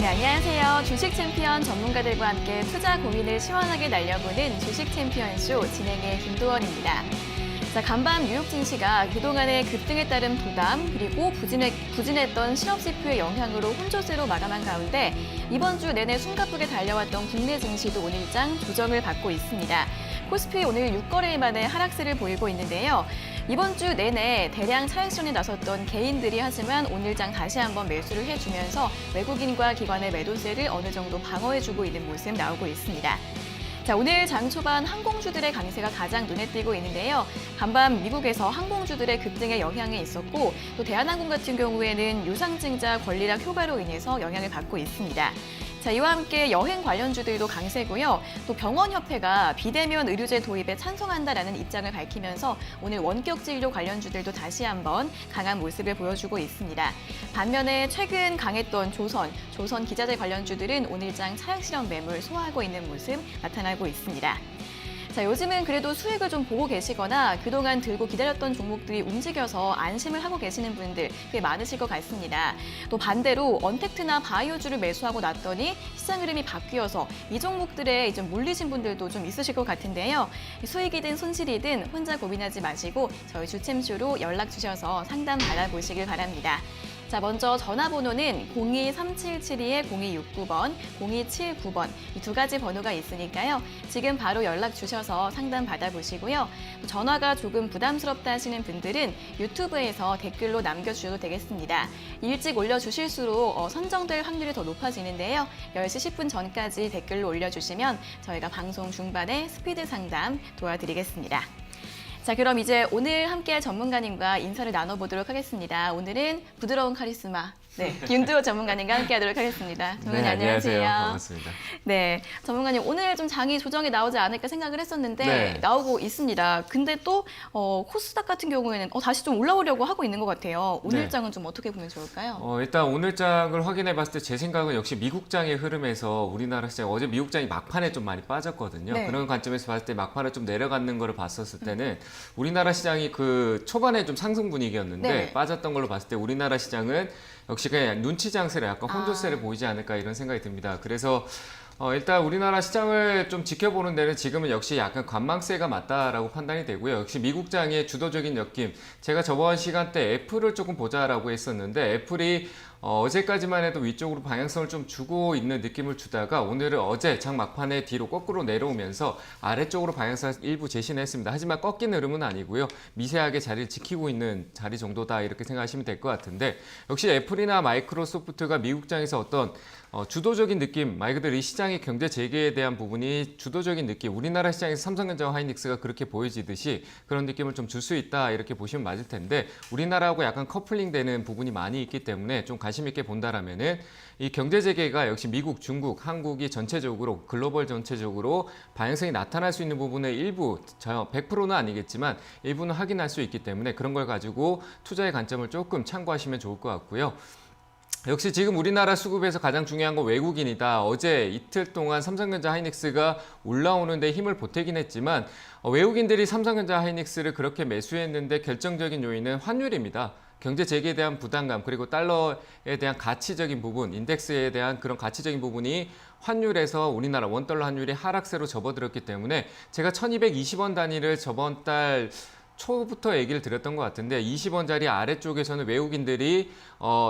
네, 안녕하세요. 주식 챔피언 전문가들과 함께 투자 고민을 시원하게 날려보는 주식 챔피언쇼 진행의 김도원입니다. 자, 간밤 뉴욕 증시가 그동안의 급등에 따른 부담 그리고 부진했던 실업지표의 영향으로 혼조세로 마감한 가운데 이번 주 내내 숨가쁘게 달려왔던 국내 증시도 오늘장 조정을 받고 있습니다. 코스피 오늘 6거래일 만에 하락세를 보이고 있는데요. 이번 주 내내 대량 차익 실현에 나섰던 개인들이 하지만 오늘장 다시 한번 매수를 해주면서 외국인과 기관의 매도세를 어느 정도 방어해주고 있는 모습 나오고 있습니다. 자, 오늘 장 초반 항공주들의 강세가 가장 눈에 띄고 있는데요. 간밤 미국에서 항공주들의 급등에 영향이 있었고 또 대한항공 같은 경우에는 유상증자 권리락 효과로 인해서 영향을 받고 있습니다. 자, 이와 함께 여행 관련주들도 강세고요. 또 병원협회가 비대면 의료제 도입에 찬성한다라는 입장을 밝히면서 오늘 원격 진료 관련주들도 다시 한번 강한 모습을 보여주고 있습니다. 반면에 최근 강했던 조선 기자재 관련주들은 오늘장 차익 실현 매물 소화하고 있는 모습 나타나고 있습니다. 자, 요즘은 그래도 수익을 좀 보고 계시거나 그동안 들고 기다렸던 종목들이 움직여서 안심을 하고 계시는 분들 꽤 많으실 것 같습니다. 또 반대로 언택트나 바이오주를 매수하고 났더니 시장 흐름이 바뀌어서 이 종목들에 좀 물리신 분들도 좀 있으실 것 같은데요. 수익이든 손실이든 혼자 고민하지 마시고 저희 주챔쇼로 연락 주셔서 상담 받아보시길 바랍니다. 자, 먼저 전화번호는 02-3772-0269번, 0279번 이 두 가지 번호가 있으니까요. 지금 바로 연락 주셔서 상담 받아보시고요. 전화가 조금 부담스럽다 하시는 분들은 유튜브에서 댓글로 남겨주셔도 되겠습니다. 일찍 올려주실수록 선정될 확률이 더 높아지는데요. 10시 10분 전까지 댓글로 올려주시면 저희가 방송 중반에 스피드 상담 도와드리겠습니다. 자, 그럼 이제 오늘 함께할 전문가님과 인사를 나눠보도록 하겠습니다. 오늘은 부드러운 카리스마, 김두호 전문가님과 함께하도록 하겠습니다. 전문가님 안녕하세요. 반갑습니다. 네, 전문가님 오늘 좀 장이 조정이 나오지 않을까 생각을 했었는데 나오고 있습니다. 근데 또 코스닥 같은 경우에는 다시 좀 올라오려고 하고 있는 것 같아요. 오늘 장은 좀 어떻게 보면 좋을까요? 일단 오늘 장을 확인해 봤을 때 제 생각은 역시 미국 장의 흐름에서 우리나라 시장 어제 미국 장이 막판에 좀 많이 빠졌거든요. 그런 관점에서 봤을 때 막판에 좀 내려가는 거를 봤었을 때는 우리나라 시장이 그 초반에 좀 상승 분위기였는데 빠졌던 걸로 봤을 때 우리나라 시장은 역시 그냥 눈치 장세를 약간 혼조세를 보이지 않을까 이런 생각이 듭니다. 그래서 일단 우리나라 시장을 좀 지켜보는 데는 지금은 역시 약간 관망세가 맞다라고 판단이 되고요. 역시 미국장의 주도적인 느낌. 제가 저번 시간대 애플을 조금 보자라고 했었는데 애플이 어제까지만 해도 위쪽으로 방향성을 좀 주고 있는 느낌을 주다가 오늘은 어제 장 막판에 뒤로 거꾸로 내려오면서 아래쪽으로 방향성을 일부 제시는 했습니다. 하지만 꺾인 흐름은 아니고요. 미세하게 자리를 지키고 있는 자리 정도다 이렇게 생각하시면 될 것 같은데 역시 애플이나 마이크로소프트가 미국장에서 어떤 주도적인 느낌, 말 그대로 이 시장의 경제 재개에 대한 부분이 주도적인 느낌, 우리나라 시장에서 삼성전자와 하이닉스가 그렇게 보여지듯이 그런 느낌을 좀 줄 수 있다 이렇게 보시면 맞을 텐데 우리나라하고 약간 커플링 되는 부분이 많이 있기 때문에 좀 관심 있게 본다라면은 이 경제 재개가 역시 미국, 중국, 한국이 전체적으로 글로벌 전체적으로 방향성이 나타날 수 있는 부분의 일부 100%는 아니겠지만 일부는 확인할 수 있기 때문에 그런 걸 가지고 투자의 관점을 조금 참고하시면 좋을 것 같고요. 역시 지금 우리나라 수급에서 가장 중요한 건 외국인이다. 어제 이틀 동안 삼성전자 하이닉스가 올라오는데 힘을 보태긴 했지만 외국인들이 삼성전자 하이닉스를 그렇게 매수했는데 결정적인 요인은 환율입니다. 경제 재개에 대한 부담감 그리고 달러에 대한 가치적인 부분, 인덱스에 대한 그런 가치적인 부분이 환율에서 우리나라 원달러 환율이 하락세로 접어들었기 때문에 제가 1220원 단위를 저번 달 초부터 얘기를 드렸던 것 같은데 20원짜리 아래쪽에서는 외국인들이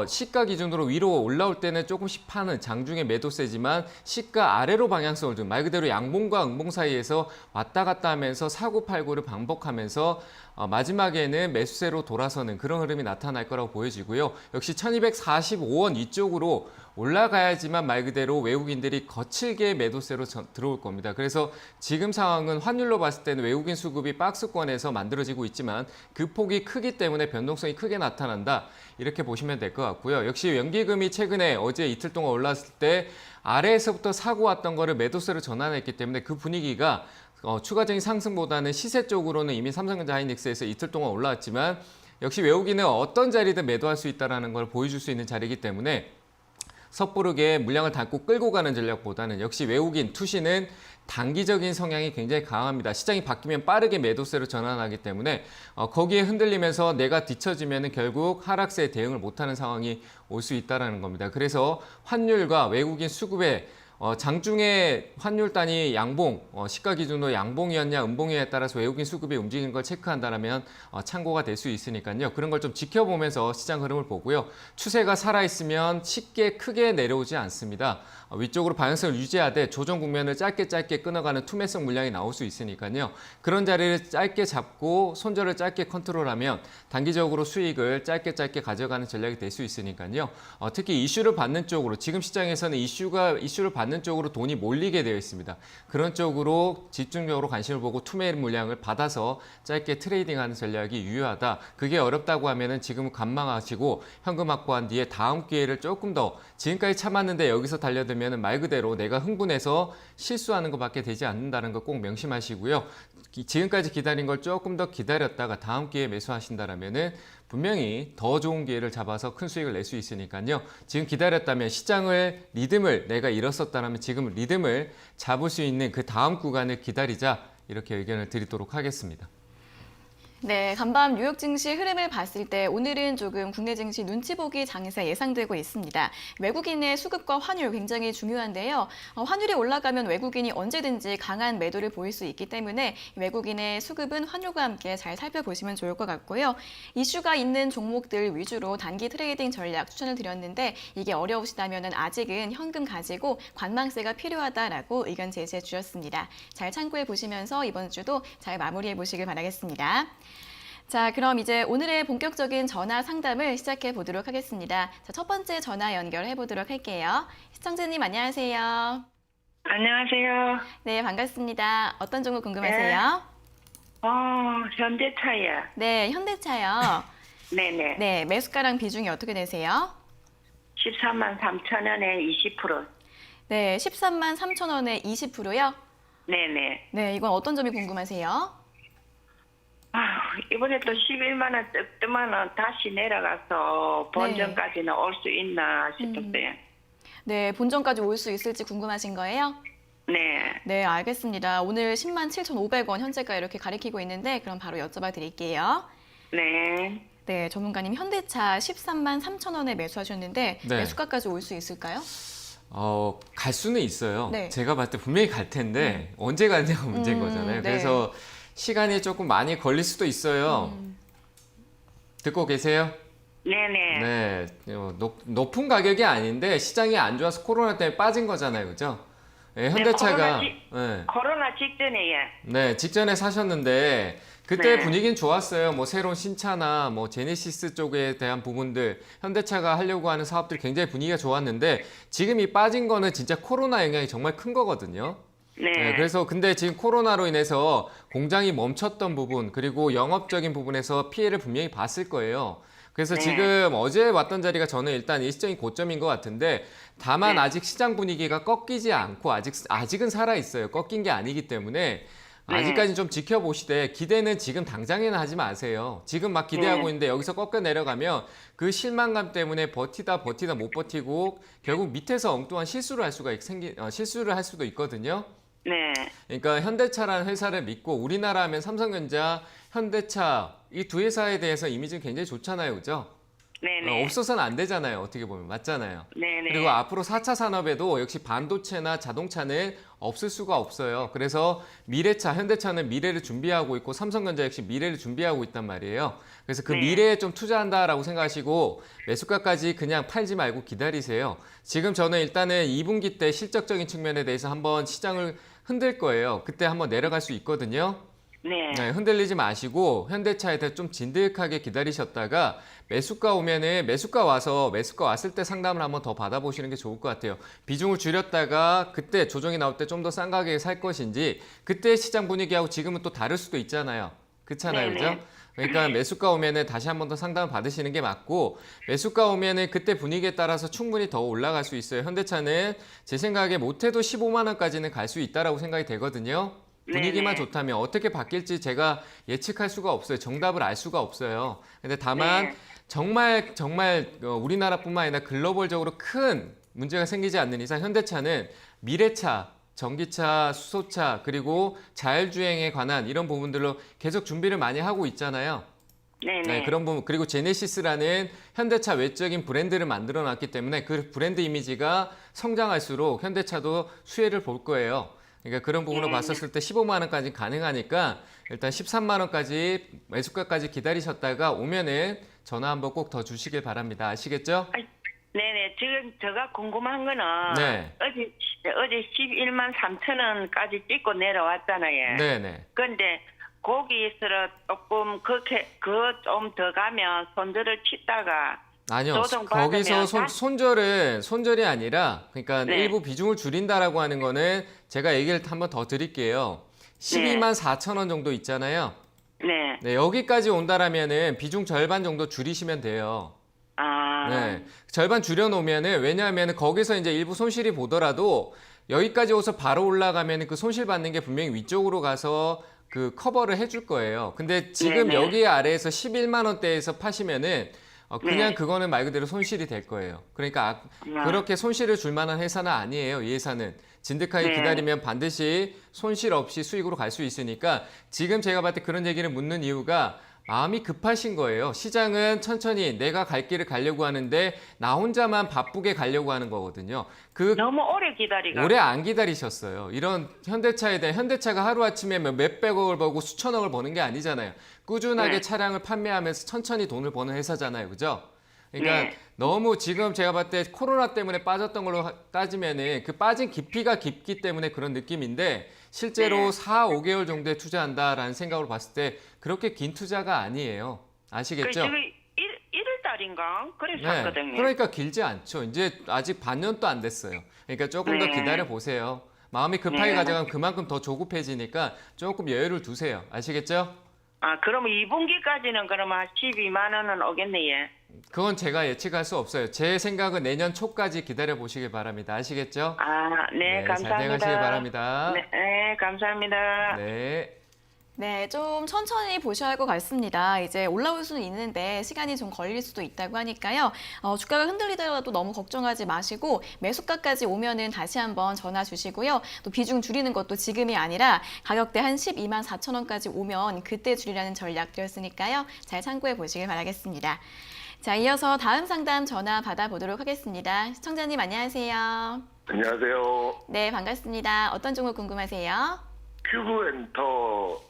시가 기준으로 위로 올라올 때는 조금씩 파는 장중에 매도세지만 시가 아래로 방향성을 둔 말 그대로 양봉과 음봉 사이에서 왔다 갔다 하면서 사고 팔고를 반복하면서 마지막에는 매수세로 돌아서는 그런 흐름이 나타날 거라고 보여지고요. 역시 1245원 이쪽으로 올라가야지만 말 그대로 외국인들이 거칠게 매도세로 들어올 겁니다. 그래서 지금 상황은 환율로 봤을 때는 외국인 수급이 박스권에서 만들어지고 있지만 그 폭이 크기 때문에 변동성이 크게 나타난다. 이렇게 보시면 될 것 같고요. 역시 연기금이 최근에 어제 이틀 동안 올랐을 때 아래에서부터 사고 왔던 거를 매도세로 전환했기 때문에 그 분위기가 추가적인 상승보다는 시세 쪽으로는 이미 삼성전자 하이닉스에서 이틀 동안 올라왔지만 역시 외국인은 어떤 자리든 매도할 수 있다는 걸 보여줄 수 있는 자리이기 때문에 섣부르게 물량을 담고 끌고 가는 전략보다는 역시 외국인 투시는 단기적인 성향이 굉장히 강합니다. 시장이 바뀌면 빠르게 매도세로 전환하기 때문에 거기에 흔들리면서 내가 뒤처지면 결국 하락세에 대응을 못하는 상황이 올 수 있다는 겁니다. 그래서 환율과 외국인 수급의 장중에 환율 단위 양봉, 시가 기준으로 양봉이었냐 음봉이냐에 따라서 외국인 수급이 움직이는 걸 체크한다면 참고가 될 수 있으니까요. 그런 걸 좀 지켜보면서 시장 흐름을 보고요. 추세가 살아있으면 쉽게 크게 내려오지 않습니다. 위쪽으로 방향성을 유지하되 조정 국면을 짧게 끊어가는 투매성 물량이 나올 수 있으니까요. 그런 자리를 짧게 잡고 손절을 짧게 컨트롤하면 단기적으로 수익을 짧게 가져가는 전략이 될 수 있으니까요. 특히 이슈를 받는 쪽으로 지금 시장에서는 이슈를 받는 쪽으로 돈이 몰리게 되어 있습니다. 그런 쪽으로 집중적으로 관심을 보고 투매 물량을 받아서 짧게 트레이딩하는 전략이 유효하다. 그게 어렵다고 하면은 지금은 관망하시고 현금 확보한 뒤에 다음 기회를 조금 더 지금까지 참았는데 여기서 달려들면 말 그대로 내가 흥분해서 실수하는 것밖에 되지 않는다는 거 꼭 명심하시고요. 지금까지 기다린 걸 조금 더 기다렸다가 다음 기회에 매수하신다면은 분명히 더 좋은 기회를 잡아서 큰 수익을 낼 수 있으니까요. 지금 기다렸다면 시장을 리듬을 내가 잃었었다면 지금 리듬을 잡을 수 있는 그 다음 구간을 기다리자 이렇게 의견을 드리도록 하겠습니다. 네, 간밤 뉴욕 증시 흐름을 봤을 때 오늘은 조금 국내 증시 눈치 보기 장세 예상되고 있습니다. 외국인의 수급과 환율 굉장히 중요한데요. 환율이 올라가면 외국인이 언제든지 강한 매도를 보일 수 있기 때문에 외국인의 수급은 환율과 함께 잘 살펴보시면 좋을 것 같고요. 이슈가 있는 종목들 위주로 단기 트레이딩 전략 추천을 드렸는데 이게 어려우시다면 아직은 현금 가지고 관망세가 필요하다라고 의견 제시해 주셨습니다. 잘 참고해 보시면서 이번 주도 잘 마무리해 보시길 바라겠습니다. 자, 그럼 이제 오늘의 본격적인 전화 상담을 시작해 보도록 하겠습니다. 자, 첫 번째 전화 연결해 보도록 할게요. 시청자님 안녕하세요. 안녕하세요. 네, 반갑습니다. 어떤 종목 궁금하세요? 현대차요. 네, 현대차요. 네네. 네, 매수가랑 비중이 어떻게 되세요? 13만 3천 원에 20%. 네, 13만 3천 원에 20%요? 네네. 네, 이건 어떤 점이 궁금하세요? 이번에 또 11만 원 뜨면은 다시 내려가서 본전까지는 올 수 있나 싶었어요. 네, 본전까지 올 수 있을지 궁금하신 거예요? 네. 네, 알겠습니다. 오늘 10만 7,500원 현재가 이렇게 가리키고 있는데 그럼 바로 여쭤봐 드릴게요. 네. 네, 전문가님 현대차 13만 3천 원에 매수하셨는데 네. 매수가까지 올 수 있을까요? 갈 수는 있어요. 네. 제가 봤을 때 분명히 갈 텐데 언제 가느냐가 문제인 거잖아요. 네. 그래서 시간이 조금 많이 걸릴 수도 있어요. 듣고 계세요? 네네. 네, 높은 가격이 아닌데 시장이 안 좋아서 코로나 때문에 빠진 거잖아요, 그죠? 네, 현대차가 코로나 직전에요. 네, 직전에 사셨는데 그때 네. 분위기는 좋았어요. 뭐 새로운 신차나 뭐 제네시스 쪽에 대한 부분들, 현대차가 하려고 하는 사업들이 굉장히 분위기가 좋았는데 지금 이 빠진 거는 진짜 코로나 영향이 정말 큰 거거든요. 네. 그래서 근데 지금 코로나로 인해서 공장이 멈췄던 부분 그리고 영업적인 부분에서 피해를 분명히 봤을 거예요. 그래서 네. 지금 어제 왔던 자리가 저는 일단 일시적인 고점인 것 같은데 다만 네. 아직 시장 분위기가 꺾이지 않고 아직은 살아 있어요. 꺾인 게 아니기 때문에 아직까지는 좀 지켜보시되 기대는 지금 당장에는 하지 마세요. 지금 막 기대하고 있는데 여기서 꺾여 내려가면 그 실망감 때문에 버티다 못 버티고 결국 밑에서 엉뚱한 실수를 할 수도 있거든요. 네. 그러니까 현대차라는 회사를 믿고 우리나라 하면 삼성전자, 현대차 이 두 회사에 대해서 이미지는 굉장히 좋잖아요. 그죠? 네네. 없어서는 안 되잖아요. 어떻게 보면. 맞잖아요. 네네. 그리고 앞으로 4차 산업에도 역시 반도체나 자동차는 없을 수가 없어요. 그래서 미래차, 현대차는 미래를 준비하고 있고 삼성전자 역시 미래를 준비하고 있단 말이에요. 그래서 그 네. 미래에 좀 투자한다라고 생각하시고 매수가까지 그냥 팔지 말고 기다리세요. 지금 저는 일단은 2분기 때 실적적인 측면에 대해서 한번 시장을 흔들 거예요. 그때 한번 내려갈 수 있거든요. 네. 네, 흔들리지 마시고 현대차에 대해 좀 진득하게 기다리셨다가 매수가 왔을 때 상담을 한번 더 받아보시는 게 좋을 것 같아요. 비중을 줄였다가 그때 조정이 나올 때 좀 더 싼 가격에 살 것인지 그때 시장 분위기하고 지금은 또 다를 수도 있잖아요. 그렇잖아요. 네네. 그죠? 그러니까 매수가 오면은 다시 한번 더 상담을 받으시는 게 맞고 매수가 오면은 그때 분위기에 따라서 충분히 더 올라갈 수 있어요. 현대차는 제 생각에 못해도 15만 원까지는 갈 수 있다라고 생각이 되거든요. 분위기만 네네. 좋다면 어떻게 바뀔지 제가 예측할 수가 없어요. 정답을 알 수가 없어요. 근데 다만 네. 정말 우리나라뿐만 아니라 글로벌적으로 큰 문제가 생기지 않는 이상 현대차는 미래차, 전기차, 수소차 그리고 자율주행에 관한 이런 부분들로 계속 준비를 많이 하고 있잖아요. 네네. 네, 그런 부분 그리고 제네시스라는 현대차 외적인 브랜드를 만들어 놨기 때문에 그 브랜드 이미지가 성장할수록 현대차도 수혜를 볼 거예요. 그러니까 그런 부분으로 봤었을 때 15만 원까지 가능하니까 일단 13만 원까지 매수가까지 기다리셨다가 오면은 전화 한번 꼭 더 주시길 바랍니다. 아시겠죠? 네네. 지금 제가 궁금한 거는 네. 어제 11만 3천 원까지 찍고 내려왔잖아요. 네네. 그런데 거기서 조금 그렇게 좀 더 가면 손절을 치다가 아니요. 조정받으면 거기서 다시- 손절이 아니라 그러니까 네. 일부 비중을 줄인다라고 하는 거는 제가 얘기를 한번 더 드릴게요. 12만 4천 원 정도 있잖아요. 네. 네, 여기까지 온다라면은 비중 절반 정도 줄이시면 돼요. 아. 네, 절반 줄여놓으면은 왜냐하면 거기서 이제 일부 손실이 보더라도 여기까지 오서 바로 올라가면은 그 손실 받는 게 분명히 위쪽으로 가서 그 커버를 해줄 거예요. 근데 지금 네네. 여기 아래에서 11만 원대에서 파시면은 그냥 네. 그거는 말 그대로 손실이 될 거예요. 그러니까 그렇게 손실을 줄 만한 회사는 아니에요. 이 회사는. 진득하게 네. 기다리면 반드시 손실 없이 수익으로 갈 수 있으니까 지금 제가 봤을 때 그런 얘기를 묻는 이유가 마음이 급하신 거예요. 시장은 천천히 내가 갈 길을 가려고 하는데 나 혼자만 바쁘게 가려고 하는 거거든요. 그 너무 오래 기다리가. 오래 안 기다리셨어요. 이런 현대차가 하루아침에 몇백억을 벌고 수천억을 버는 게 아니잖아요. 꾸준하게 네. 차량을 판매하면서 천천히 돈을 버는 회사잖아요. 그죠? 그러니까 네. 너무 지금 제가 봤을 때 코로나 때문에 빠졌던 걸로 따지면은 그 빠진 깊이가 깊기 때문에 그런 느낌인데 실제로 네. 4, 5개월 정도에 투자한다라는 생각으로 봤을 때 그렇게 긴 투자가 아니에요. 아시겠죠? 지금 1월 달인가? 그래서 샀거든요. 그러니까 길지 않죠. 이제 아직 반년도 안 됐어요. 그러니까 조금 더 네. 기다려 보세요. 마음이 급하게 네. 가져가면 그만큼 더 조급해지니까 조금 여유를 두세요. 아시겠죠? 아, 그러면 2분기까지는 그러면 12만 원은 오겠네, 예. 그건 제가 예측할 수 없어요. 제 생각은 내년 초까지 기다려 보시길 바랍니다. 아시겠죠? 아, 네, 네, 감사합니다. 잘 돼가시길 바랍니다. 네, 네, 감사합니다. 네. 네, 좀 천천히 보셔야 할 것 같습니다. 이제 올라올 수는 있는데 시간이 좀 걸릴 수도 있다고 하니까요. 주가가 흔들리더라도 너무 걱정하지 마시고 매수가까지 오면은 다시 한번 전화 주시고요. 또 비중 줄이는 것도 지금이 아니라 가격대 한 12만 4천 원까지 오면 그때 줄이라는 전략 드렸으니까요. 잘 참고해 보시길 바라겠습니다. 자, 이어서 다음 상담 전화 받아보도록 하겠습니다. 시청자님 안녕하세요. 안녕하세요. 네, 반갑습니다. 어떤 종목 궁금하세요? 큐브엔터입니다.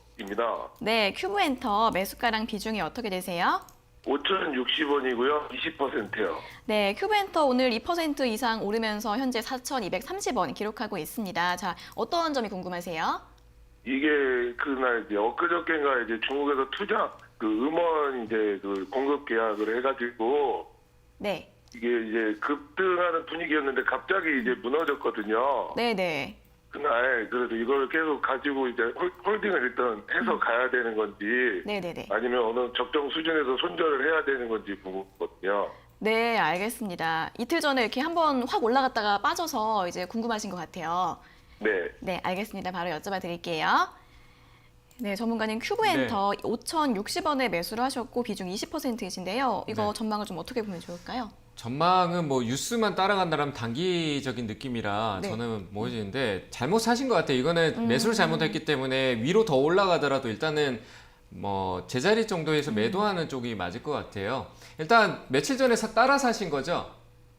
네, 큐브엔터 매수가랑 비중이 어떻게 되세요? 5,060원이고요. 20%요. 네, 큐브엔터 오늘 2% 이상 오르면서 현재 4,230원 기록하고 있습니다. 자, 어떤 점이 궁금하세요? 이게 그날 이제 엊그저께인가 이제 중국에서 투자 그 음원 이제 그 공급 계약을 해가지고 네, 이게 이제 급등하는 분위기였는데 갑자기 이제 무너졌거든요. 네. 그날 그래도 이걸 계속 가지고 이제 홀딩을 일단 해서 가야 되는 건지 네네네. 아니면 어느 적정 수준에서 손절을 해야 되는 건지 궁금하거든요. 네, 알겠습니다. 이틀 전에 이렇게 한번 확 올라갔다가 빠져서 이제 궁금하신 것 같아요. 네. 네, 알겠습니다. 바로 여쭤봐 드릴게요. 네, 전문가님 큐브엔터 5,060원에 매수를 하셨고 비중 20%이신데요. 이거 네. 전망을 좀 어떻게 보면 좋을까요? 전망은 뭐 뉴스만 따라간다면 단기적인 느낌이라 네. 저는 뭐지는데 잘못 사신 것 같아요. 이거는 매수를 잘못했기 때문에 위로 더 올라가더라도 일단은 뭐 제자리 정도에서 매도하는 쪽이 맞을 것 같아요. 일단 며칠 전에 따라 사신 거죠?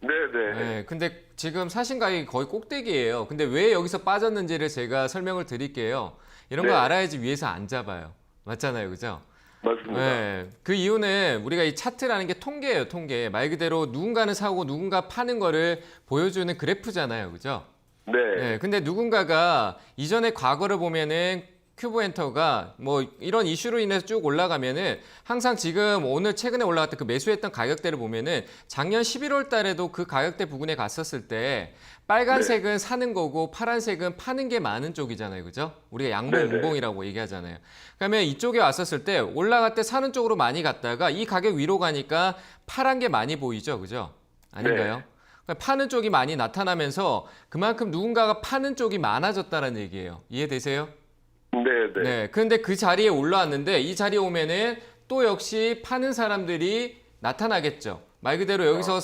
네네. 네. 근데 지금 사신 가격이 거의 꼭대기예요. 근데 왜 여기서 빠졌는지를 제가 설명을 드릴게요. 이런 거 네. 알아야지 위에서 안 잡아요. 맞잖아요, 그죠? 맞습니다. 네. 그 이유는 우리가 이 차트라는 게 통계예요, 통계. 말 그대로 누군가는 사고 누군가 파는 거를 보여주는 그래프잖아요, 그죠? 네. 네. 근데 누군가가 이전의 과거를 보면은 큐브엔터가 뭐 이런 이슈로 인해서 쭉 올라가면은 항상 지금 오늘 최근에 올라갔던 그 매수했던 가격대를 보면은 작년 11월 달에도 그 가격대 부근에 갔었을 때 빨간색은 사는 거고 파란색은 파는 게 많은 쪽이잖아요. 그죠? 우리가 양봉, 네네. 우봉이라고 얘기하잖아요. 그러면 이쪽에 왔었을 때 올라갈 때 사는 쪽으로 많이 갔다가 이 가격 위로 가니까 파란 게 많이 보이죠. 그죠? 아닌가요? 그러니까 파는 쪽이 많이 나타나면서 그만큼 누군가가 파는 쪽이 많아졌다는 얘기예요. 이해되세요? 네네. 네. 근데 그 자리에 올라왔는데 이 자리에 오면은 또 역시 파는 사람들이 나타나겠죠. 말 그대로 여기서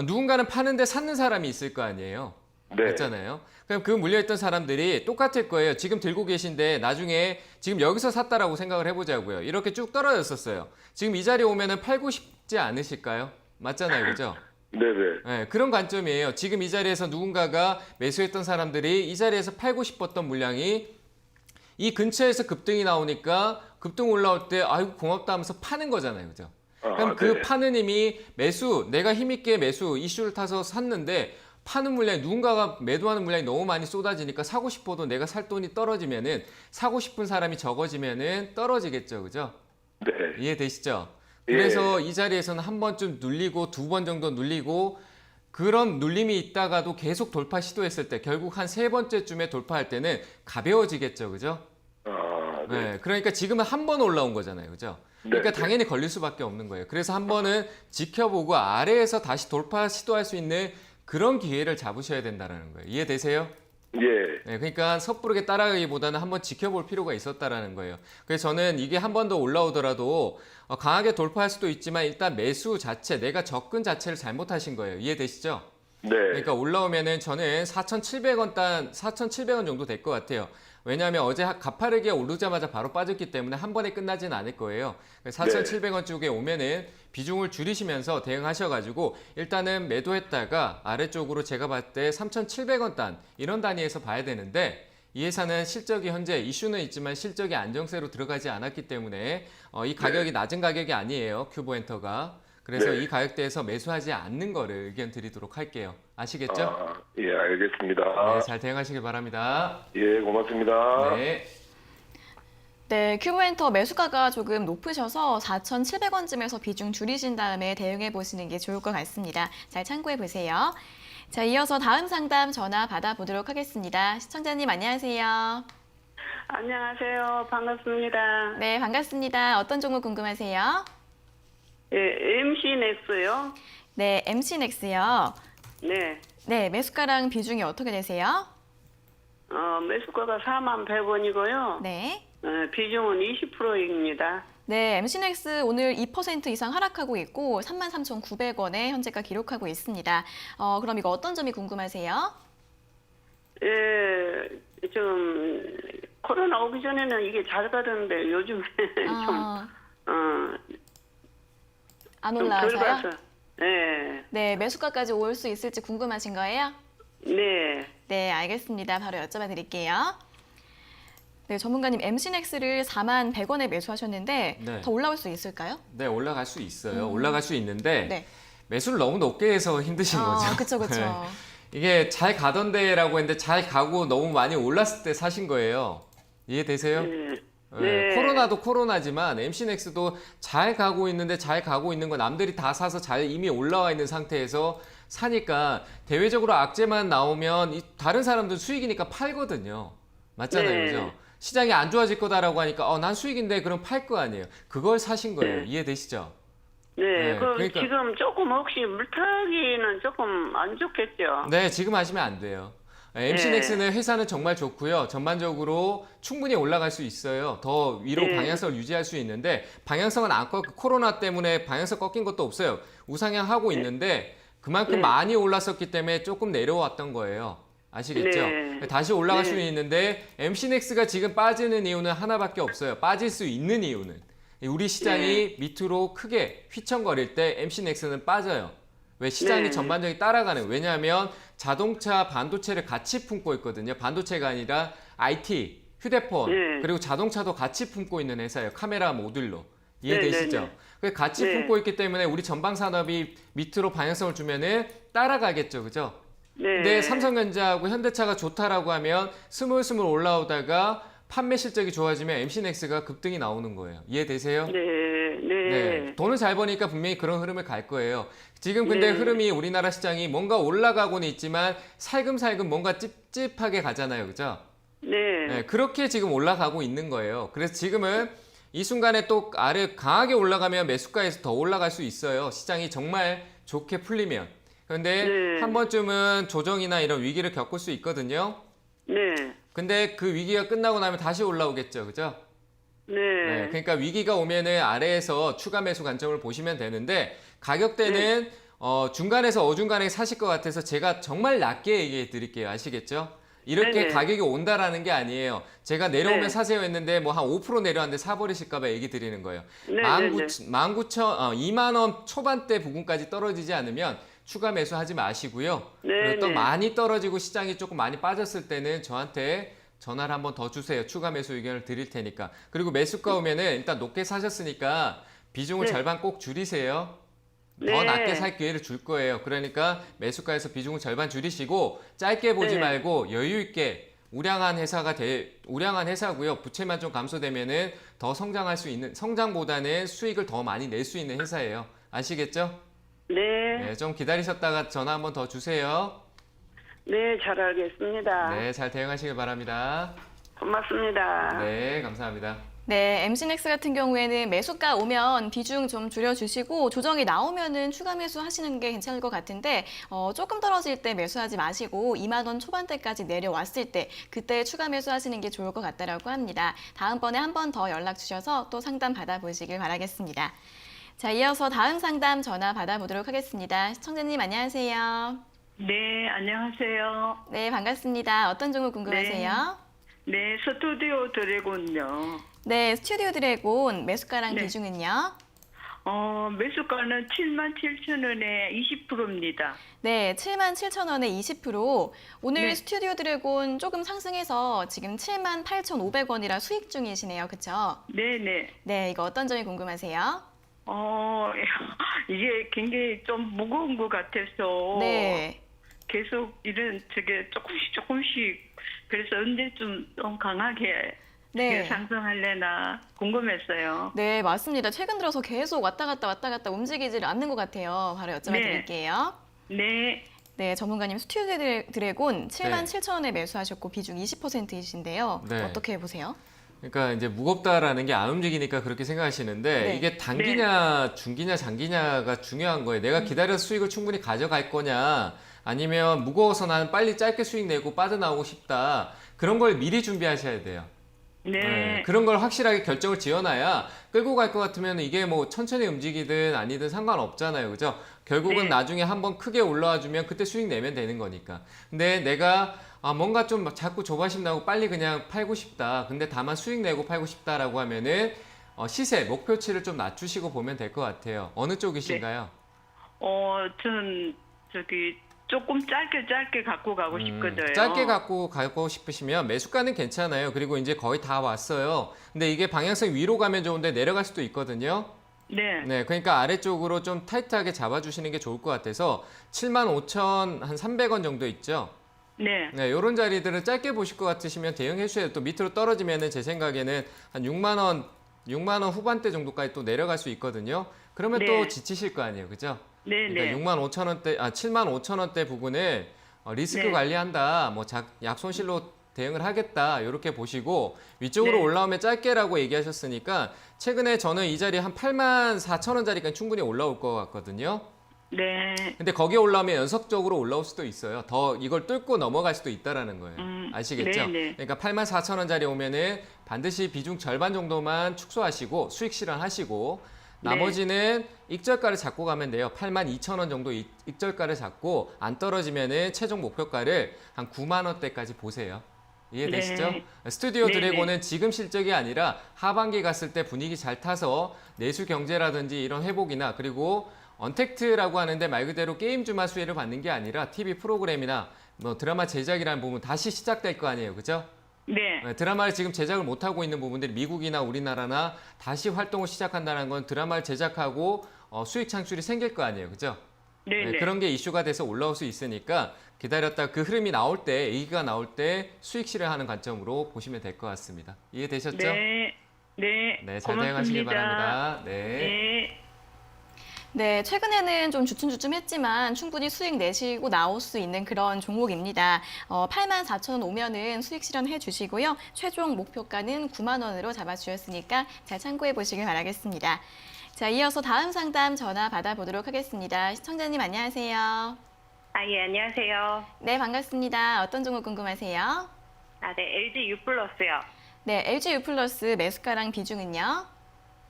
누군가는 파는데 샀는 사람이 있을 거 아니에요. 네. 맞잖아요. 그럼 그 물려있던 사람들이 똑같을 거예요. 지금 들고 계신데 나중에 지금 여기서 샀다라고 생각을 해보자고요. 이렇게 쭉 떨어졌었어요. 지금 이 자리에 오면은 팔고 싶지 않으실까요? 맞잖아요. 그죠? 네네. 네, 그런 관점이에요. 지금 이 자리에서 누군가가 매수했던 사람들이 이 자리에서 팔고 싶었던 물량이 이 근처에서 급등이 나오니까 급등 올라올 때 아이고 고맙다 하면서 파는 거잖아요. 그죠? 그럼 그 네. 파는 힘이 내가 힘있게 매수 이슈를 타서 샀는데 파는 물량이 누군가가 매도하는 물량이 너무 많이 쏟아지니까 사고 싶어도 내가 살 돈이 떨어지면은 사고 싶은 사람이 적어지면은 떨어지겠죠. 그죠? 네. 이해되시죠? 예. 그래서 이 자리에서는 한 번쯤 눌리고 두 번 정도 눌리고 그런 눌림이 있다가도 계속 돌파 시도했을 때 결국 한 세 번째쯤에 돌파할 때는 가벼워지겠죠. 그죠? 네. 네, 그러니까 지금은 한 번 올라온 거잖아요. 그죠? 그러니까 네. 당연히 걸릴 수밖에 없는 거예요. 그래서 한 번은 지켜보고 아래에서 다시 돌파 시도할 수 있는 그런 기회를 잡으셔야 된다는 거예요. 이해되세요? 예. 네, 그러니까 섣부르게 따라가기보다는 한번 지켜볼 필요가 있었다라는 거예요. 그래서 저는 이게 한 번 더 올라오더라도 강하게 돌파할 수도 있지만 일단 매수 자체, 내가 접근 자체를 잘못하신 거예요. 이해되시죠? 네. 그러니까 올라오면은 저는 4,700원 정도 될 것 같아요. 왜냐하면 어제 가파르게 오르자마자 바로 빠졌기 때문에 한 번에 끝나진 않을 거예요. 4,700원 쪽에 오면은 비중을 줄이시면서 대응하셔가지고 일단은 매도했다가 아래쪽으로 제가 봤을 때 3,700원 단 이런 단위에서 봐야 되는데 이 회사는 실적이 현재 이슈는 있지만 실적이 안정세로 들어가지 않았기 때문에 이 가격이 낮은 가격이 아니에요. 큐브엔터가. 그래서 네. 이 가격대에서 매수하지 않는 거를 의견 드리도록 할게요. 아시겠죠? 예, 알겠습니다. 네, 잘 대응하시길 바랍니다. 예, 고맙습니다. 네. 네, 큐브엔터 매수가가 조금 높으셔서 4,700원쯤에서 비중 줄이신 다음에 대응해 보시는 게 좋을 것 같습니다. 잘 참고해 보세요. 자, 이어서 다음 상담 전화 받아보도록 하겠습니다. 시청자님 안녕하세요. 안녕하세요. 반갑습니다. 네, 반갑습니다. 어떤 종목 궁금하세요? 예, MC넥스요? 네, MC넥스요. 네. 네, 매수가랑 비중이 어떻게 되세요? 매수가가 41,100원이고요. 네. 비중은 20%입니다. 네, MC넥스 오늘 2% 이상 하락하고 있고 33,900원에 현재가 기록하고 있습니다. 그럼 이거 어떤 점이 궁금하세요? 예, 좀 코로나 오기 전에는 이게 잘 가던데 요즘에 안 좀 덜 올라와서요? 가서. 네. 네, 매수가까지 올 수 있을지 궁금하신 거예요? 네. 네, 알겠습니다. 바로 여쭤봐 드릴게요. 네, 전문가님 MC넥스를 41,100원에 매수하셨는데 네. 더 올라올 수 있을까요? 네, 올라갈 수 있어요. 올라갈 수 있는데 네. 매수를 너무 높게 해서 힘드신 거죠. 그쵸, 그쵸. 네. 이게 잘 가던데라고 했는데 잘 가고 너무 많이 올랐을 때 사신 거예요. 이해되세요? 네. 네, 코로나도 코로나지만 MC넥스도 잘 가고 있는데 잘 가고 있는 거 남들이 다 사서 잘 이미 올라와 있는 상태에서 사니까 대외적으로 악재만 나오면 다른 사람들 수익이니까 팔거든요. 맞잖아요. 네. 그죠? 시장이 안 좋아질 거다라고 하니까 난 수익인데 그럼 팔 거 아니에요. 그걸 사신 거예요. 네. 이해되시죠? 네. 네, 그럼 그러니까- 지금 조금 혹시 물타기는 조금 안 좋겠죠? 네, 지금 하시면 안 돼요. MC넥스는 회사는 정말 좋고요. 전반적으로 충분히 올라갈 수 있어요. 더 위로 네. 방향성을 유지할 수 있는데 방향성은 안 코로나 때문에 방향성 꺾인 것도 없어요. 우상향 하고 있는데 그만큼 네. 많이 올랐었기 때문에 조금 내려왔던 거예요. 아시겠죠? 네. 다시 올라갈 네. 수는 있는데 MC넥스가 지금 빠지는 이유는 하나밖에 없어요. 빠질 수 있는 이유는 우리 시장이 밑으로 크게 휘청거릴 때 MC넥스는 빠져요. 왜 시장이 네. 전반적인 따라가는 왜냐하면 자동차 반도체를 같이 품고 있거든요. 반도체가 아니라 IT, 휴대폰 네. 그리고 자동차도 같이 품고 있는 회사예요. 카메라 모듈로 이해되시죠? 네, 네, 그래서 같이 네. 품고 있기 때문에 우리 전방 산업이 밑으로 방향성을 주면은 따라가겠죠, 그죠? 네. 근데 삼성전자하고 현대차가 좋다라고 하면 스물스물 올라오다가 판매 실적이 좋아지면 MC넥스가 급등이 나오는 거예요. 이해되세요? 네. 네. 네, 돈을 잘 버니까 분명히 그런 흐름을 갈 거예요. 지금 근데 네. 흐름이 우리나라 시장이 뭔가 올라가고는 있지만 살금살금 뭔가 찝찝하게 가잖아요. 그죠? 네. 네, 그렇게 지금 올라가고 있는 거예요. 그래서 지금은 이 순간에 또 아래 강하게 올라가면 매수가에서 더 올라갈 수 있어요. 시장이 정말 좋게 풀리면. 그런데 네. 한 번쯤은 조정이나 이런 위기를 겪을 수 있거든요. 네. 근데 그 위기가 끝나고 나면 다시 올라오겠죠. 그죠? 네. 네, 그러니까 위기가 오면은 아래에서 추가 매수 관점을 보시면 되는데 가격대는 중간에서 어중간하게 사실 것 같아서 제가 정말 낮게 얘기해 드릴게요. 아시겠죠? 이렇게 네네. 가격이 온다라는 게 아니에요. 제가 내려오면 네. 사세요 했는데 뭐 한 5% 내려왔는데 사버리실까 봐 얘기 드리는 거예요. 네네네. 2만 원 초반대 부근까지 떨어지지 않으면 추가 매수하지 마시고요. 그리고 또 네네. 많이 떨어지고 시장이 조금 많이 빠졌을 때는 저한테 전화를 한번 더 주세요. 추가 매수 의견을 드릴 테니까. 그리고 매수가 오면은 일단 높게 사셨으니까 비중을 네. 절반 꼭 줄이세요. 더 네. 낮게 살 기회를 줄 거예요. 그러니까 매수가에서 비중을 절반 줄이시고 짧게 보지 네. 말고 여유 있게 우량한 회사고요. 부채만 좀 감소되면은 더 성장할 수 있는 성장보다는 수익을 더 많이 낼 수 있는 회사예요. 아시겠죠? 네. 네, 좀 기다리셨다가 전화 한번 더 주세요. 네, 잘 알겠습니다. 네, 잘 대응하시길 바랍니다. 고맙습니다. 네, 감사합니다. 네, MC넥스 같은 경우에는 매수가 오면 비중 좀 줄여주시고 조정이 나오면은 추가 매수하시는 게 괜찮을 것 같은데 조금 떨어질 때 매수하지 마시고 2만 원 초반대까지 내려왔을 때 그때 추가 매수하시는 게 좋을 것 같다라고 합니다. 다음번에 한 번 더 연락 주셔서 또 상담 받아보시길 바라겠습니다. 자, 이어서 다음 상담 전화 받아보도록 하겠습니다. 시청자님 안녕하세요. 네, 안녕하세요. 네, 반갑습니다. 어떤 종목 궁금하세요? 네, 스튜디오 드래곤요. 네, 스튜디오 드래곤 매수가랑 네. 비중은요? 매수가는 77,000원에 20%입니다. 네, 77,000원에 20%. 오늘 네. 스튜디오 드래곤 조금 상승해서 지금 78,500원이라 수익 중이시네요. 그쵸? 네네. 네, 이거 어떤 점이 궁금하세요? 이게 굉장히 좀 무거운 것 같아서. 네. 계속 조금씩. 그래서 언제쯤 좀 강하게 네. 상승할래나 궁금했어요. 네, 맞습니다. 최근 들어서 계속 왔다 갔다 움직이지를 않는 것 같아요. 바로 여쭤봐 드릴게요. 네. 네, 전문가님 스튜디오 드래곤 77,000원에 매수하셨고 비중 20%이신데요. 네. 어떻게 보세요? 그러니까 이제 무겁다라는 게 안 움직이니까 그렇게 생각하시는데 네. 이게 단기냐, 중기냐, 장기냐가 중요한 거예요. 내가 기다려서 수익을 충분히 가져갈 거냐, 아니면 무거워서 나는 빨리 짧게 수익 내고 빠져나오고 싶다. 그런 걸 미리 준비하셔야 돼요. 네. 그런 걸 확실하게 결정을 지어놔야 끌고 갈 것 같으면 이게 뭐 천천히 움직이든 아니든 상관없잖아요. 그죠? 결국은 네. 나중에 한번 크게 올라와 주면 그때 수익 내면 되는 거니까. 근데 내가 뭔가 좀 자꾸 조바심 나고 빨리 그냥 팔고 싶다. 근데 다만 수익 내고 팔고 싶다라고 하면은 시세, 목표치를 좀 낮추시고 보면 될 것 같아요. 어느 쪽이신가요? 저는 조금 짧게 갖고 가고 싶거든요. 짧게 갖고 가고 싶으시면 매수가는 괜찮아요. 그리고 이제 거의 다 왔어요. 근데 이게 방향성 위로 가면 좋은데 내려갈 수도 있거든요. 네. 네, 그러니까 아래쪽으로 좀 타이트하게 잡아주시는 게 좋을 것 같아서 75,300원 정도 있죠. 네. 네, 이런 자리들은 짧게 보실 것 같으시면 대응해 주셔야 돼요. 또 밑으로 떨어지면은 제 생각에는 한 6만 원 후반대 정도까지 또 내려갈 수 있거든요. 그러면 네. 또 지치실 거 아니에요, 그죠? 네네. 그러니까 75,000원대 부근을 리스크 네. 관리한다, 뭐 약손실로 대응을 하겠다, 이렇게 보시고 위쪽으로 네. 올라오면 짧게라고 얘기하셨으니까 최근에 저는 이 자리 한 84,000원짜리까지 충분히 올라올 것 같거든요. 네. 근데 거기에 올라오면 연속적으로 올라올 수도 있어요. 더 이걸 뚫고 넘어갈 수도 있다라는 거예요. 아시겠죠? 네네. 그러니까 84,000원짜리 오면은 반드시 비중 절반 정도만 축소하시고 수익 실현하시고 나머지는 익절가를 잡고 가면 돼요. 82,000원 정도 익절가를 잡고 안 떨어지면은 최종 목표가를 한 9만 원대까지 보세요. 이해되시죠? 네. 스튜디오 네네. 드래곤은 지금 실적이 아니라 하반기 갔을 때 분위기 잘 타서 내수 경제라든지 이런 회복이나 그리고 언택트라고 하는데 말 그대로 게임주만 수혜를 받는 게 아니라 TV 프로그램이나 뭐 드라마 제작이라는 부분 다시 시작될 거 아니에요. 그죠? 네. 드라마를 지금 제작을 못하고 있는 부분들이 미국이나 우리나라나 다시 활동을 시작한다는 건 드라마를 제작하고 수익 창출이 생길 거 아니에요. 그죠? 네네. 그런 게 이슈가 돼서 올라올 수 있으니까 기다렸다 그 흐름이 나올 때, 얘기가 나올 때 수익 실현하는 관점으로 보시면 될 것 같습니다. 이해되셨죠? 네. 네. 네, 잘 고맙습니다. 대응하시길 바랍니다. 네. 네. 네, 최근에는 좀 주춤주춤했지만 충분히 수익 내시고 나올 수 있는 그런 종목입니다. 84,000원 오면은 수익 실현해 주시고요. 최종 목표가는 9만 원으로 잡아주셨으니까 잘 참고해 보시길 바라겠습니다. 자, 이어서 다음 상담 전화 받아보도록 하겠습니다. 시청자님 안녕하세요. 예, 안녕하세요. 네, 반갑습니다. 어떤 종목 궁금하세요? 네, LG U+요. 네, LG U 플러스 매수가랑 비중은요?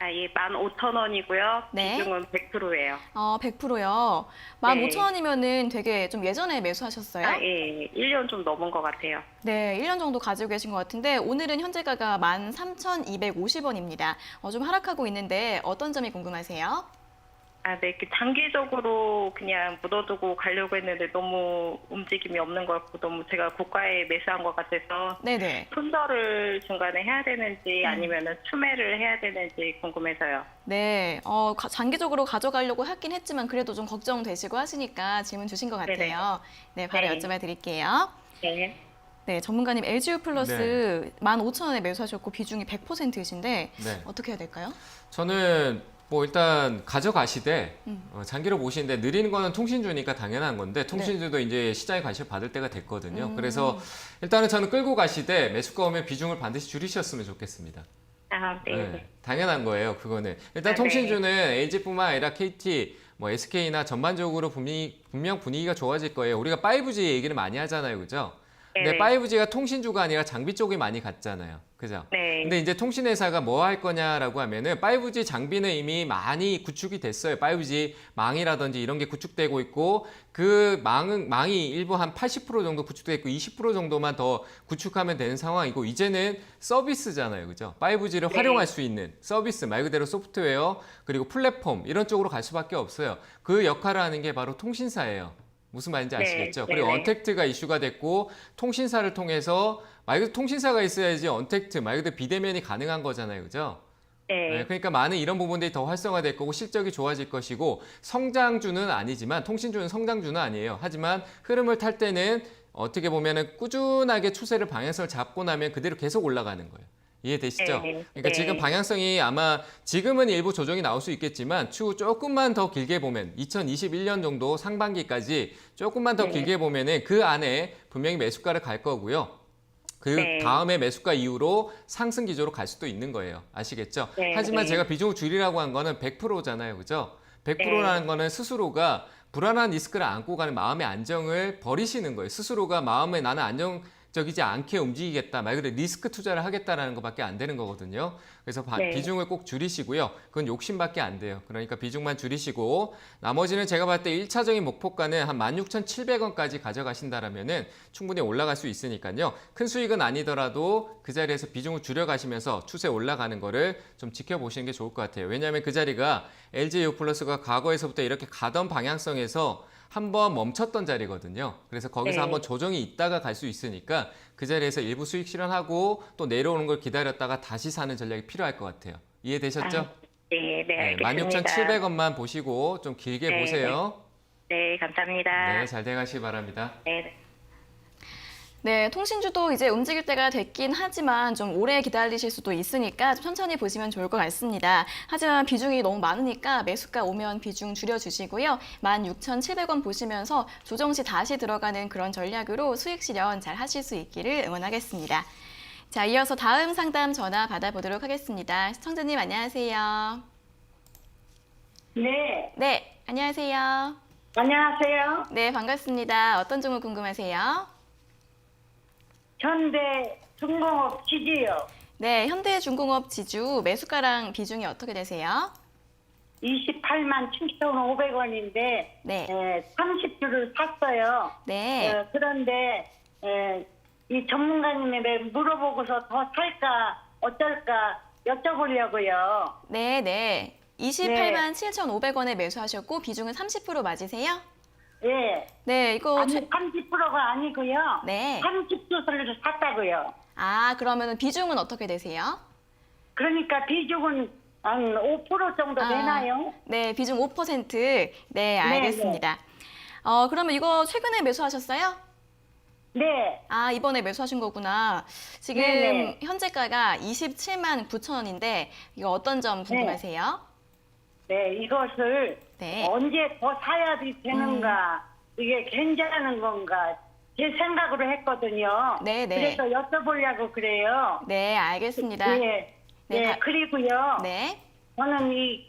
예, 15,000원이고요. 네. 비중은 100%예요. 100%요. 15,000원이면은 되게 좀 예전에 매수하셨어요? 예, 1년 좀 넘은 것 같아요. 네, 1년 정도 가지고 계신 것 같은데 오늘은 현재가가 13,250원입니다. 좀 하락하고 있는데 어떤 점이 궁금하세요? 네, 장기적으로 그냥 묻어두고 가려고 했는데 너무 움직임이 없는 것 같고 너무 제가 고가에 매수한 것 같아서 네네. 손절을 중간에 해야 되는지 아니면은 추매를 해야 되는지 궁금해서요. 네, 장기적으로 가져가려고 하긴 했지만 그래도 좀 걱정되시고 하시니까 질문 주신 것 같아요. 네, 바로 네. 여쭤봐 드릴게요. 네. 네, 전문가님 LGU 플러스 15,000원에 매수하셨고 비중이 100%이신데 네. 어떻게 해야 될까요? 저는 뭐 일단 가져가시되 장기로 보시는데 느리는 거는 통신주니까 당연한 건데 통신주도 이제 시장에 관심을 받을 때가 됐거든요. 그래서 일단은 저는 끌고 가시되 매수가 오면 비중을 반드시 줄이셨으면 좋겠습니다. 네. 네, 당연한 거예요. 그거는 일단 네. 통신주는 LG뿐만 아니라 KT, 뭐 SK나 전반적으로 분명 분위기가 좋아질 거예요. 우리가 5G 얘기를 많이 하잖아요, 그죠? 근데 네. 5G가 통신주가 아니라 장비 쪽이 많이 갔잖아요. 그죠? 네. 근데 이제 통신회사가 뭐 할 거냐라고 하면은 5G 장비는 이미 많이 구축이 됐어요. 5G 망이라든지 이런 게 구축되고 있고 그 망이 일부 한 80% 정도 구축돼 있고 20% 정도만 더 구축하면 되는 상황이고 이제는 서비스잖아요. 그죠? 5G를 네. 활용할 수 있는 서비스 말 그대로 소프트웨어 그리고 플랫폼 이런 쪽으로 갈 수밖에 없어요. 그 역할을 하는 게 바로 통신사예요. 무슨 말인지 아시겠죠? 네, 그리고 네. 언택트가 이슈가 됐고 통신사를 통해서 말 그대로 통신사가 있어야지 언택트 말 그대로 비대면이 가능한 거잖아요. 그죠? 네. 그러니까 많은 이런 부분들이 더 활성화될 거고 실적이 좋아질 것이고 성장주는 아니지만 통신주는 성장주는 아니에요. 하지만 흐름을 탈 때는 어떻게 보면은 꾸준하게 추세를 방향성을 잡고 나면 그대로 계속 올라가는 거예요. 이해되시죠? 네, 그러니까 네. 지금 방향성이 아마 지금은 일부 조정이 나올 수 있겠지만 추후 조금만 더 길게 보면 2021년 정도 상반기까지 조금만 더 네. 길게 보면은 그 안에 분명히 매수가를 갈 거고요. 그 네. 다음에 매수가 이후로 상승 기조로 갈 수도 있는 거예요. 아시겠죠? 네, 하지만 네. 제가 비중을 줄이라고 한 거는 100%잖아요. 그죠? 100%라는 거는 스스로가 불안한 리스크를 안고 가는 마음의 안정을 버리시는 거예요. 스스로가 마음에 나는 안정적이지 않게 움직이겠다. 말 그대로 리스크 투자를 하겠다라는 것밖에 안 되는 거거든요. 그래서 네. 비중을 꼭 줄이시고요. 그건 욕심밖에 안 돼요. 그러니까 비중만 줄이시고 나머지는 제가 봤을 때 1차적인 목표가는 한 16,700원까지 가져가신다라면은 충분히 올라갈 수 있으니까요. 큰 수익은 아니더라도 그 자리에서 비중을 줄여가시면서 추세 올라가는 거를 좀 지켜보시는 게 좋을 것 같아요. 왜냐하면 그 자리가 LG U 플러스가 과거에서부터 이렇게 가던 방향성에서 한번 멈췄던 자리거든요. 그래서 거기서 네. 한번 조정이 있다가 갈 수 있으니까 그 자리에서 일부 수익 실현하고 또 내려오는 걸 기다렸다가 다시 사는 전략이 필요할 것 같아요. 이해되셨죠? 네, 네, 알겠습니다. 16,700원만 보시고 좀 길게 네, 보세요. 네, 감사합니다. 네, 잘 돼가시기 바랍니다. 네. 네, 통신주도 이제 움직일 때가 됐긴 하지만 좀 오래 기다리실 수도 있으니까 좀 천천히 보시면 좋을 것 같습니다. 하지만 비중이 너무 많으니까 매수가 오면 비중 줄여주시고요. 16,700원 보시면서 조정 시 다시 들어가는 그런 전략으로 수익 실현 잘 하실 수 있기를 응원하겠습니다. 자, 이어서 다음 상담 전화 받아보도록 하겠습니다. 시청자님 안녕하세요. 네, 네, 안녕하세요. 안녕하세요. 네, 반갑습니다. 어떤 종목 궁금하세요? 현대 중공업 지주요. 네, 현대중공업 지주 매수가랑 비중이 어떻게 되세요? 28만 7,500원인데 네. 30주를 샀어요. 네. 그런데 이 전문가님에게 물어보고서 더 살까 어쩔까 여쭤보려고요. 네, 네. 28만 7,500원에 매수하셨고 비중은 30% 맞으세요? 예. 네, 이거 아니 30%가 아니고요. 네. 30주를 샀다고요. 그러면 비중은 어떻게 되세요? 그러니까 비중은 한 5% 정도 되나요? 네, 비중 5%. 네, 알겠습니다. 그러면 이거 최근에 매수하셨어요? 네. 이번에 매수하신 거구나. 지금 네네. 현재가가 27만 9천 원인데 이거 어떤 점 궁금하세요? 네, 이것을 네. 언제 더 사야 되는가, 이게 괜찮은 건가, 제 생각으로 했거든요. 네네. 그래서 여쭤보려고 그래요. 네, 알겠습니다. 예. 네, 네, 그리고요. 네. 저는 이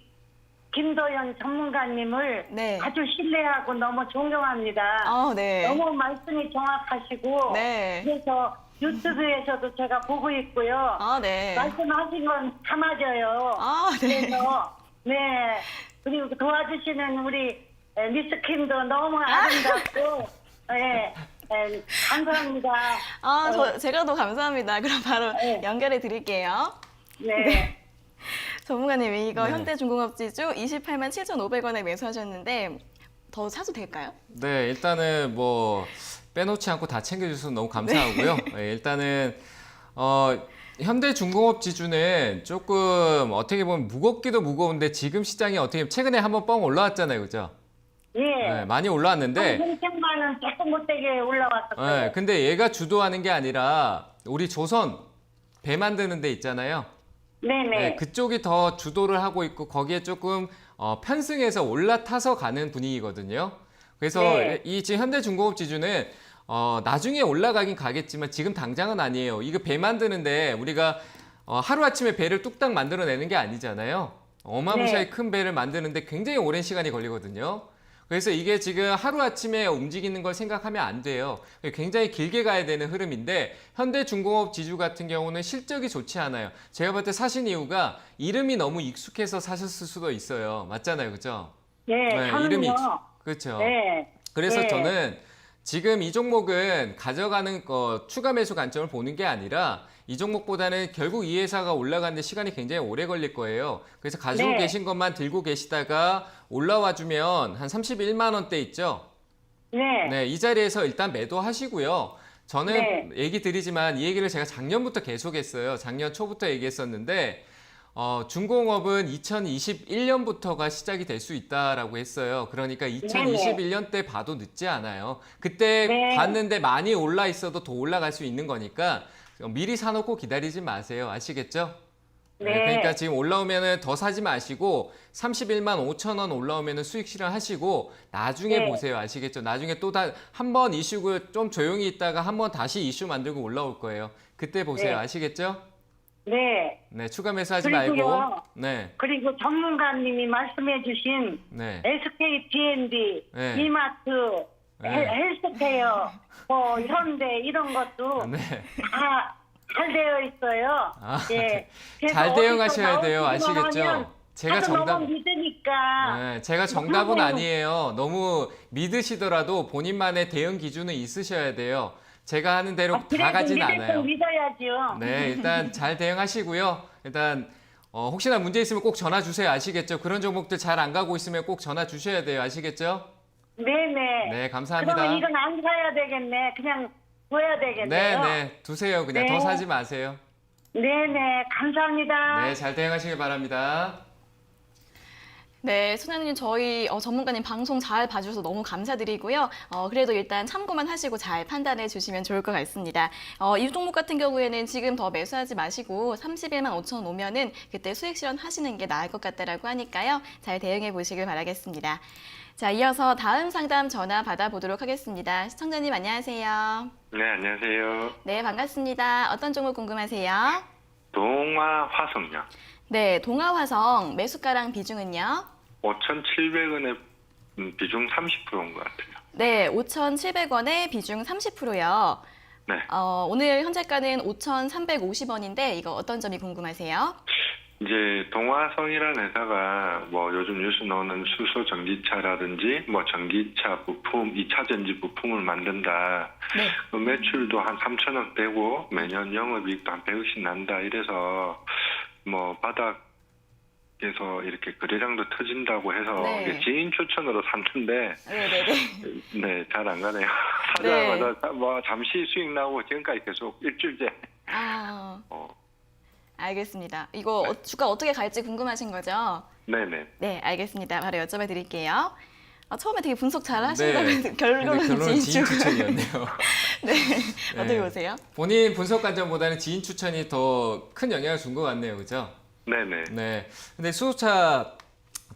김도연 전문가님을 네. 아주 신뢰하고 너무 존경합니다. 네. 너무 말씀이 정확하시고 네. 그래서 유튜브에서도 제가 보고 있고요. 네. 말씀하신 건 다 맞아요. 네. 그래서 네 그리고 도와주시는 우리 미스킴도 너무 아름답고 네, 감사합니다. 제가 더 감사합니다. 그럼 바로 네. 연결해 드릴게요. 네. 전문가님, 이거 네. 현대중공업지주 28만 7,500원에 매수하셨는데 더 사도 될까요? 네, 일단은 뭐 빼놓지 않고 다 챙겨주셔서 너무 감사하고요. 네, 일단은 현대중공업 지주는 조금 어떻게 보면 무겁기도 무거운데 지금 시장이 어떻게 보면 최근에 한번 뻥 올라왔잖아요, 그죠? 예. 네, 많이 올라왔는데. 3,000만 원 조금 못되게 올라왔었어요. 네, 근데 얘가 주도하는 게 아니라 우리 조선 배 만드는 데 있잖아요. 네네. 네, 그쪽이 더 주도를 하고 있고 거기에 조금 편승해서 올라타서 가는 분위기거든요. 그래서 네. 이 지금 현대중공업 지주는 나중에 올라가긴 가겠지만 지금 당장은 아니에요. 이거 배 만드는데 우리가 하루아침에 배를 뚝딱 만들어내는 게 아니잖아요. 어마무시하게 네. 큰 배를 만드는데 굉장히 오랜 시간이 걸리거든요. 그래서 이게 지금 하루아침에 움직이는 걸 생각하면 안 돼요. 굉장히 길게 가야 되는 흐름인데 현대중공업 지주 같은 경우는 실적이 좋지 않아요. 제가 볼 때 사신 이유가 이름이 너무 익숙해서 사셨을 수도 있어요. 맞잖아요. 그죠? 네, 저는요. 그렇죠. 네. 그래서 네. 저는 지금 이 종목은 가져가는 추가 매수 관점을 보는 게 아니라 이 종목보다는 결국 이 회사가 올라가는데 시간이 굉장히 오래 걸릴 거예요. 그래서 가지고 네. 계신 것만 들고 계시다가 올라와 주면 한 31만 원대 있죠? 네. 네, 이 자리에서 일단 매도하시고요. 저는 네. 얘기 드리지만 이 얘기를 제가 작년부터 계속했어요. 작년 초부터 얘기했었는데 중공업은 2021년부터가 시작이 될 수 있다라고 했어요. 그러니까 2021년 때 봐도 늦지 않아요. 그때 네. 봤는데 많이 올라 있어도 더 올라갈 수 있는 거니까 미리 사놓고 기다리지 마세요. 아시겠죠? 네. 그러니까 지금 올라오면은 더 사지 마시고 31만 5천 원 올라오면은 수익 실현하시고 나중에 네. 보세요. 아시겠죠? 나중에 또 한 번 이슈고 좀 조용히 있다가 한 번 다시 이슈 만들고 올라올 거예요. 그때 보세요. 네. 아시겠죠? 네. 네, 추가 매수하지 그리고요. 말고. 네. 그리고 전문가님이 말씀해주신 네. SK D&D, 네. 이마트, 네. 헬스케어, 현대 이런 것도 네. 다 잘 되어 있어요. 예. 그래서 잘 대응하셔야 어디서 돼요. 나오시기만 아시겠죠? 하면 제가 다들 정답 너무 믿으니까. 네, 제가 정답은 아니에요. 너무 믿으시더라도 본인만의 대응 기준은 있으셔야 돼요. 제가 하는 대로 다 그래도 가진 믿을 않아요. 건 믿어야죠. 네, 일단 잘 대응하시고요. 일단 혹시나 문제 있으면 꼭 전화 주세요. 아시겠죠? 그런 종목들 잘 안 가고 있으면 꼭 전화 주셔야 돼요. 아시겠죠? 네네. 네, 감사합니다. 그러면 이건 안 사야 되겠네. 그냥 둬야 네, 되겠네요. 네, 두세요. 그냥 네. 더 사지 마세요. 네네. 감사합니다. 네, 잘 대응하시길 바랍니다. 네, 소장님 저희 전문가님 방송 잘 봐주셔서 너무 감사드리고요. 그래도 일단 참고만 하시고 잘 판단해 주시면 좋을 것 같습니다. 이 종목 같은 경우에는 지금 더 매수하지 마시고 31만 5천 원 오면은 그때 수익 실현하시는 게 나을 것 같다라고 하니까요. 잘 대응해 보시길 바라겠습니다. 자, 이어서 다음 상담 전화 받아보도록 하겠습니다. 시청자님 안녕하세요. 네, 안녕하세요. 네, 반갑습니다. 어떤 종목 궁금하세요? 동화화성요. 네, 동아화성 매수가랑 비중은요? 5,700원에 비중 30%인 것 같아요. 네, 5,700원에 비중 30%요. 네. 오늘 현재가는 5,350원인데 이거 어떤 점이 궁금하세요? 이제 동화성이라는 회사가 뭐 요즘 뉴스 나오는 수소 전기차라든지 뭐 전기차 부품, 2차 전지 부품을 만든다. 네. 그 매출도 한 3천억 되고 매년 영업이익도 한 100억씩 난다. 이래서 뭐 바닥에서 이렇게 거래량도 터진다고 해서 네. 이게 지인 추천으로 샀는데 네네네. 네, 잘 안 가네요. 네. 사자마자 뭐 잠시 수익 나오고 지금까지 계속 일주일째. 아, 어, 알겠습니다. 이거 주가 어떻게 갈지 궁금하신 거죠? 네네. 네, 알겠습니다. 바로 여쭤봐 드릴게요. 처음에 되게 분석 잘 하신다면 네. 근데 결론은 결론은 지인 지인 추천. 추천이었네요. 네, 어떻게 네. 보세요? 본인 분석 관점보다는 지인 추천이 더 큰 영향을 준 것 같네요. 그죠? 네네. 네. 근데 수소차,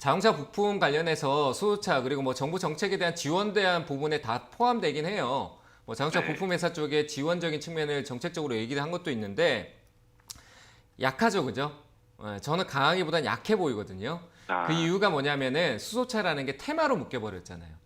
자동차 부품 관련해서 수소차 그리고 뭐 정부 정책에 대한 지원대한 부분에 다 포함되긴 해요. 뭐 자동차 네. 부품 회사 쪽에 지원적인 측면을 정책적으로 얘기를 한 것도 있는데 약하죠, 그죠? 저는 강하기보단 약해 보이거든요. 아, 그 이유가 뭐냐면은 수소차라는 게 테마로 묶여버렸잖아요.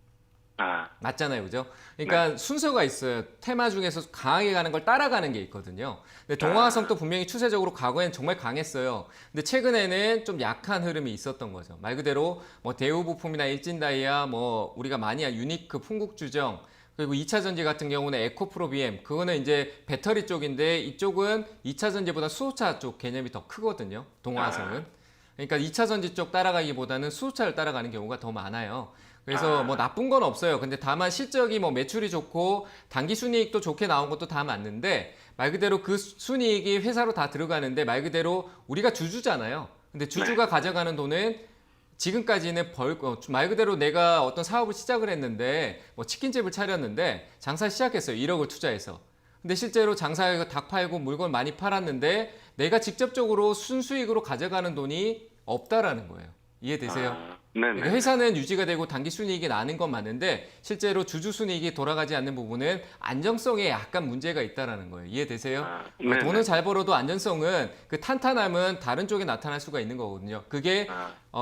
아, 맞잖아요, 그죠? 그러니까 순서가 있어요. 테마 중에서 강하게 가는 걸 따라가는 게 있거든요. 근데 동화성도 분명히 추세적으로 과거엔 정말 강했어요. 근데 최근에는 좀 약한 흐름이 있었던 거죠. 말 그대로 뭐 대우부품이나 일진다이아, 뭐 우리가 많이 한 유니크, 풍국주정, 그리고 2차 전지 같은 경우는 에코프로 BM, 그거는 이제 배터리 쪽인데 이쪽은 2차 전지보다 수소차 쪽 개념이 더 크거든요. 동화성은. 그러니까 2차 전지 쪽 따라가기보다는 수소차를 따라가는 경우가 더 많아요. 그래서 뭐 나쁜 건 없어요. 근데 다만 실적이 뭐 매출이 좋고 단기 순이익도 좋게 나온 것도 다 맞는데 말 그대로 그 순이익이 회사로 다 들어가는데 말 그대로 우리가 주주잖아요. 근데 주주가 가져가는 돈은 지금까지는 말 그대로 내가 어떤 사업을 시작을 했는데 뭐 치킨집을 차렸는데 장사 시작했어요. 1억을 투자해서. 근데 실제로 장사해서 닭 팔고 물건 많이 팔았는데 내가 직접적으로 순수익으로 가져가는 돈이 없다라는 거예요. 이해되세요? 네네. 그러니까 회사는 유지가 되고 단기 순이익이 나는 건 맞는데 실제로 주주 순이익이 돌아가지 않는 부분은 안정성에 약간 문제가 있다라는 거예요. 이해되세요? 그러니까 네네. 돈을 잘 벌어도 안정성은 그 탄탄함은 다른 쪽에 나타날 수가 있는 거거든요. 그게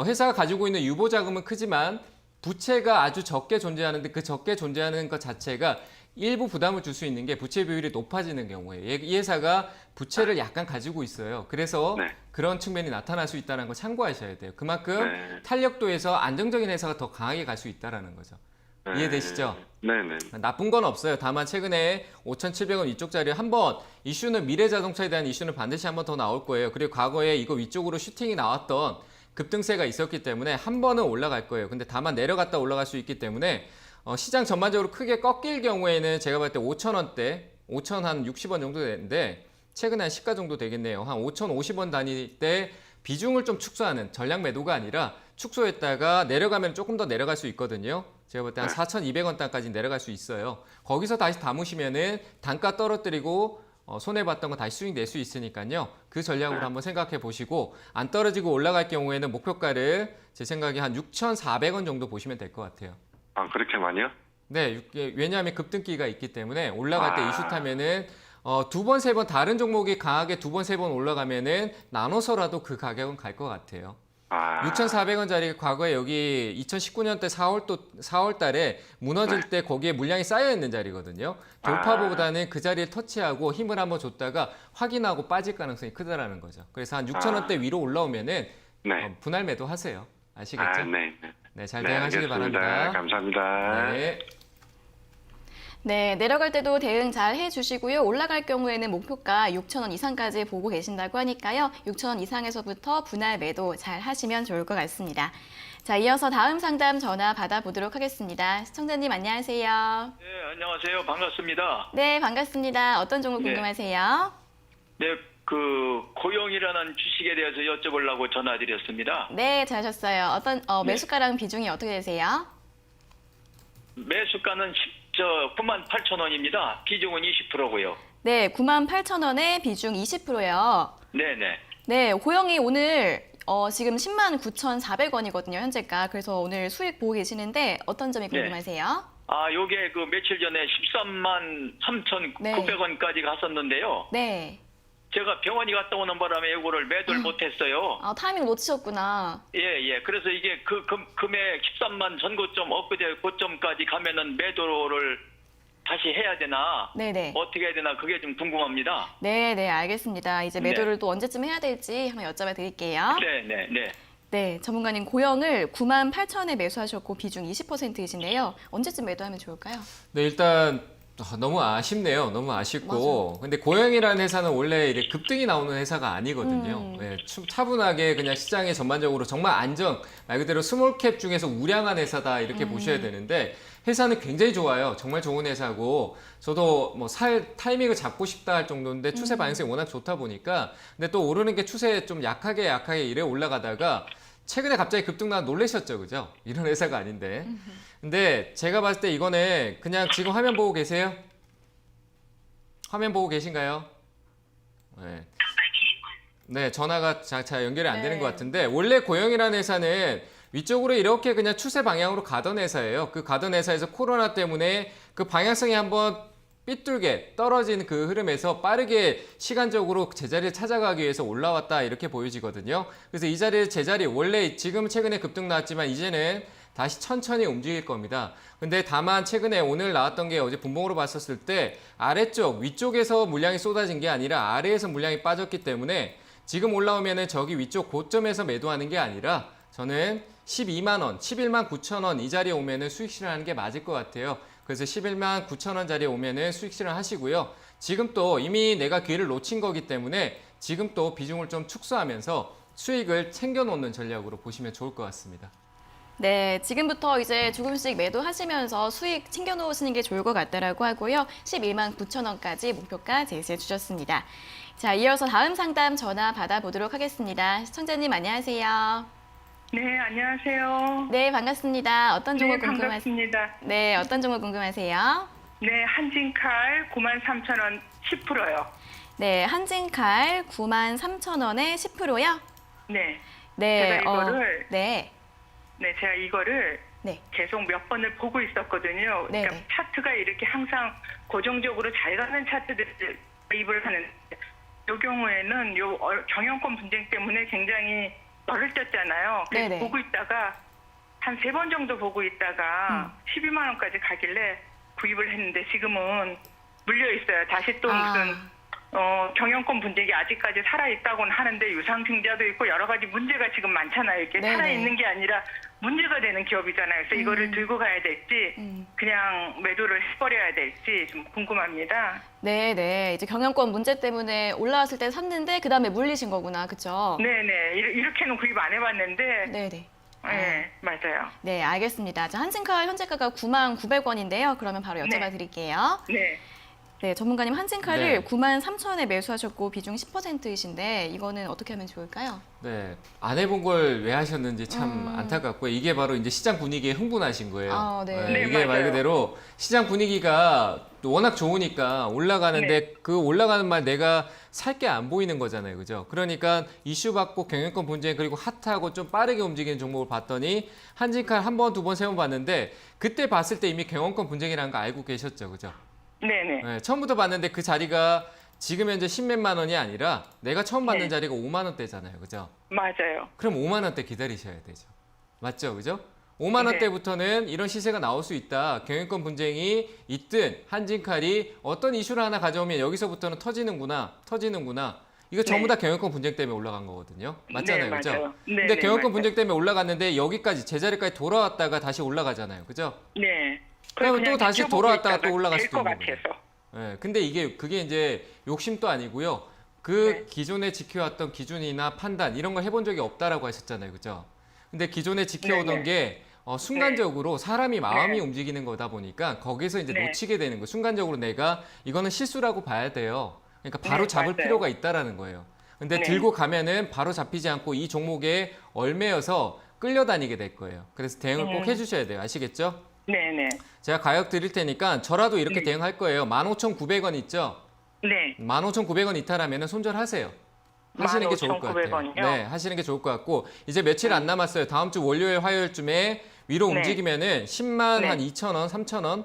회사가 가지고 있는 유보 자금은 크지만 부채가 아주 적게 존재하는데 그 적게 존재하는 것 자체가 일부 부담을 줄 수 있는 게 부채 비율이 높아지는 경우에요. 이 회사가 부채를 약간 가지고 있어요. 그래서 네. 그런 측면이 나타날 수 있다는 걸 참고하셔야 돼요. 그만큼 네. 탄력도에서 안정적인 회사가 더 강하게 갈 수 있다는 거죠. 이해되시죠? 네네. 나쁜 건 없어요. 다만 최근에 5,700원 이쪽 자리에 한번 이슈는 미래자동차에 대한 이슈는 반드시 한번 더 나올 거예요. 그리고 과거에 이거 위쪽으로 슈팅이 나왔던 급등세가 있었기 때문에 한 번은 올라갈 거예요. 근데 다만 내려갔다 올라갈 수 있기 때문에 시장 전반적으로 크게 꺾일 경우에는 제가 봤을 때 5,000원대, 5,060원 정도 되는데 최근에 한 시가 정도 되겠네요. 한 5,050원 단위 때 비중을 좀 축소하는 전략 매도가 아니라 축소했다가 내려가면 조금 더 내려갈 수 있거든요. 제가 볼 때 한 4,200원 단까지 내려갈 수 있어요. 거기서 다시 담으시면은 단가 떨어뜨리고 손해봤던 거 다시 수익 낼 수 있으니까요. 그 전략으로 한번 생각해 보시고 안 떨어지고 올라갈 경우에는 목표가를 제 생각에 한 6,400원 정도 보시면 될 것 같아요. 아, 그렇게 많이요? 네, 왜냐하면 급등기가 있기 때문에 올라갈 때 이슈 타면은 두 번, 세 번 다른 종목이 강하게 두 번, 세 번 올라가면은 나눠서라도 그 가격은 갈 것 같아요. 6,400원짜리 과거에 여기 2019년 때 4월 달에 무너질 때 거기에 물량이 쌓여 있는 자리거든요. 돌파보다는 그 자리에 터치하고 힘을 한번 줬다가 확인하고 빠질 가능성이 크다라는 거죠. 그래서 한 6,000원대 위로 올라오면은 네. 분할 매도 하세요. 아시겠죠? 네. 네, 잘 대응하시길 알겠습니다. 바랍니다. 감사합니다. 네. 네, 내려갈 때도 대응 잘 해주시고요. 올라갈 경우에는 목표가 6,000원 이상까지 보고 계신다고 하니까요. 6,000원 이상에서부터 분할 매도 잘 하시면 좋을 것 같습니다. 자, 이어서 다음 상담 전화 받아보도록 하겠습니다. 시청자님 안녕하세요. 네, 안녕하세요. 반갑습니다. 네, 반갑습니다. 어떤 종목 네. 궁금하세요? 네, 그 고용이라는 주식에 대해서 여쭤보려고 전화드렸습니다. 네, 잘하셨어요. 어떤 매수가랑 비중이 어떻게 되세요? 매수가는 98,000원입니다. 비중은 20%고요. 네, 98,000원에 비중 20%요. 네네. 네, 고영이 오늘 지금 109,400원이거든요, 현재가. 그래서 오늘 수익 보고 계시는데 어떤 점이 궁금하세요? 아, 요게 그 며칠 전에 133,3,900원까지 갔었는데요. 네. 제가 병원이 갔다 오는 바람에 이거를 매도를 못했어요. 아, 타이밍 놓치셨구나. 예. 그래서 이게 그 금액 13만 전고점 엊그제 고점까지 가면은 매도를 다시 해야 되나? 네네. 어떻게 해야 되나? 그게 좀 궁금합니다. 네, 알겠습니다. 이제 매도를 또 언제쯤 해야 될지 한번 여쭤봐 드릴게요. 네. 네, 전문가님 고영을 98,000원에 매수하셨고 비중 20%이신데요. 언제쯤 매도하면 좋을까요? 네, 일단 너무 아쉽네요. 너무 아쉽고. 맞아요. 근데 고영이라는 회사는 원래 이렇게 급등이 나오는 회사가 아니거든요. 네, 차분하게 그냥 시장에 전반적으로 정말 말 그대로 스몰캡 중에서 우량한 회사다 이렇게 보셔야 되는데 회사는 굉장히 좋아요. 정말 좋은 회사고 저도 뭐 살 타이밍을 잡고 싶다 할 정도인데 추세 반영성이 워낙 좋다 보니까 근데 또 오르는 게 추세 좀 약하게 이래 올라가다가 최근에 갑자기 급등 나와 놀라셨죠, 그죠? 이런 회사가 아닌데. 근데 제가 봤을 때 이거는 그냥 지금 화면 보고 계세요? 화면 보고 계신가요? 네. 네, 전화가 잘 연결이 안 되는 것 같은데 원래 고영이라는 회사는 위쪽으로 이렇게 그냥 추세 방향으로 가던 회사예요. 그 가던 회사에서 코로나 때문에 그 방향성이 한번 삐뚤게 떨어진 그 흐름에서 빠르게 시간적으로 제자리를 찾아가기 위해서 올라왔다 이렇게 보여지거든요. 그래서 이 자리를 제자리 원래 지금 최근에 급등 나왔지만 이제는 다시 천천히 움직일 겁니다. 근데 다만 최근에 오늘 나왔던 게 어제 분봉으로 봤었을 때 아래쪽 위쪽에서 물량이 쏟아진 게 아니라 아래에서 물량이 빠졌기 때문에 지금 올라오면은 저기 위쪽 고점에서 매도하는 게 아니라 저는 12만 원, 11만 9천 원 이 자리에 오면은 수익 실현하는 게 맞을 것 같아요. 그래서 11만 9천 원 자리에 오면은 수익 실현 하시고요. 지금 또 이미 내가 기회를 놓친 거기 때문에 지금 또 비중을 좀 축소하면서 수익을 챙겨 놓는 전략으로 보시면 좋을 것 같습니다. 네, 지금부터 이제 조금씩 매도하시면서 수익 챙겨놓으시는 게 좋을 것 같다라고 하고요. 11만 9천 원까지 목표가 제시해 주셨습니다. 자, 이어서 다음 상담 전화 받아보도록 하겠습니다. 시청자님 안녕하세요. 네, 안녕하세요. 네, 반갑습니다. 어떤 종목 궁금하세요? 반갑습니다. 네, 어떤 종목 궁금하세요? 네, 한진칼 93,000원 10%요. 네, 한진칼 93,000원에 10%요? 네. 네, 제가 이거를 네, 제가 이거를 네. 계속 몇 번을 보고 있었거든요. 네, 그러니까 네. 차트가 이렇게 항상 고정적으로 잘 가는 차트들을 입을 하는데 이 경우에는 경영권 분쟁 때문에 굉장히 열을 떴잖아요. 그래서 네, 네. 보고 있다가 한 3번 정도 보고 있다가 12만 원까지 가길래 구입을 했는데 지금은 물려 있어요. 다시 또 무슨 경영권 분쟁이 아직까지 살아있다고는 하는데 유상증자도 있고 여러 가지 문제가 지금 많잖아요. 이게 네네. 살아있는 게 아니라 문제가 되는 기업이잖아요. 그래서 이거를 들고 가야 될지 그냥 매도를 해버려야 될지 좀 궁금합니다. 네, 네. 이제 경영권 문제 때문에 올라왔을 때 샀는데 그 다음에 물리신 거구나, 그렇죠? 네네. 이렇게는 구입 안 해봤는데 네, 네. 네, 맞아요. 네, 알겠습니다. 자, 한진칼 현재가가 99,900원인데요. 그러면 바로 여쭤봐 드릴게요. 네. 네, 전문가님 한진칼을 네. 93,000원에 매수하셨고 비중 10%이신데 이거는 어떻게 하면 좋을까요? 네, 안 해본 걸 왜 하셨는지 참 안타깝고요. 이게 바로 이제 시장 분위기에 흥분하신 거예요. 아, 네. 네, 이게 말 맞아요. 그대로 시장 분위기가 워낙 좋으니까 올라가는데 그 올라가는 말 내가 살 게 안 보이는 거잖아요. 그죠? 그러니까 이슈 받고 경영권 분쟁 그리고 핫하고 좀 빠르게 움직이는 종목을 봤더니 한진칼 한 번, 두 번, 세 번 봤는데 그때 봤을 때 이미 경영권 분쟁이라는 거 알고 계셨죠. 그죠? 네네. 네, 처음부터 봤는데 그 자리가 지금 현재 10몇만 원이 아니라 내가 처음 받는 네. 자리가 5만 원대잖아요. 그죠? 맞아요. 그럼 5만 원대 기다리셔야 되죠. 맞죠? 그죠? 5만 원대부터는 이런 시세가 나올 수 있다. 경영권 분쟁이 있든 한진칼이 어떤 이슈를 하나 가져오면 여기서부터는 터지는구나. 이거 전부 다 경영권 분쟁 때문에 올라간 거거든요. 맞잖아요. 네, 그죠? 맞아요. 네, 근데 네, 경영권 맞아요. 분쟁 때문에 올라갔는데 여기까지 제자리까지 돌아왔다가 다시 올라가잖아요. 그죠? 네. 그러면 또 다시 돌아왔다가 또 올라갈 수도 될것 있는 거예요. 같아서. 네, 근데 그게 이제 욕심도 아니고요. 그 기존에 지켜왔던 기준이나 판단 이런 걸 해본 적이 없다라고 하셨잖아요, 그죠? 근데 기존에 지켜오던 게 순간적으로 사람이 마음이 움직이는 거다 보니까 거기서 이제 네. 놓치게 되는 거예요. 순간적으로 내가 이거는 실수라고 봐야 돼요. 그러니까 바로 네, 잡을 맞아요. 필요가 있다라는 거예요. 근데 네. 들고 가면은 바로 잡히지 않고 이 종목에 얽매여서 끌려다니게 될 거예요. 그래서 대응을 꼭 해주셔야 돼요. 아시겠죠? 네네. 제가 가격 드릴 테니까 저라도 이렇게 대응할 거예요. 15,900원 있죠? 네. 15,900원 이탈하면 손절하세요. 하시는 게 좋을 것 같아요. 15,900원 이요? 네, 하시는 게 좋을 것 같고 이제 며칠 안 남았어요. 다음 주 월요일, 화요일쯤에 위로 네. 움직이면은 10만 네. 한 2,000원, 3,000원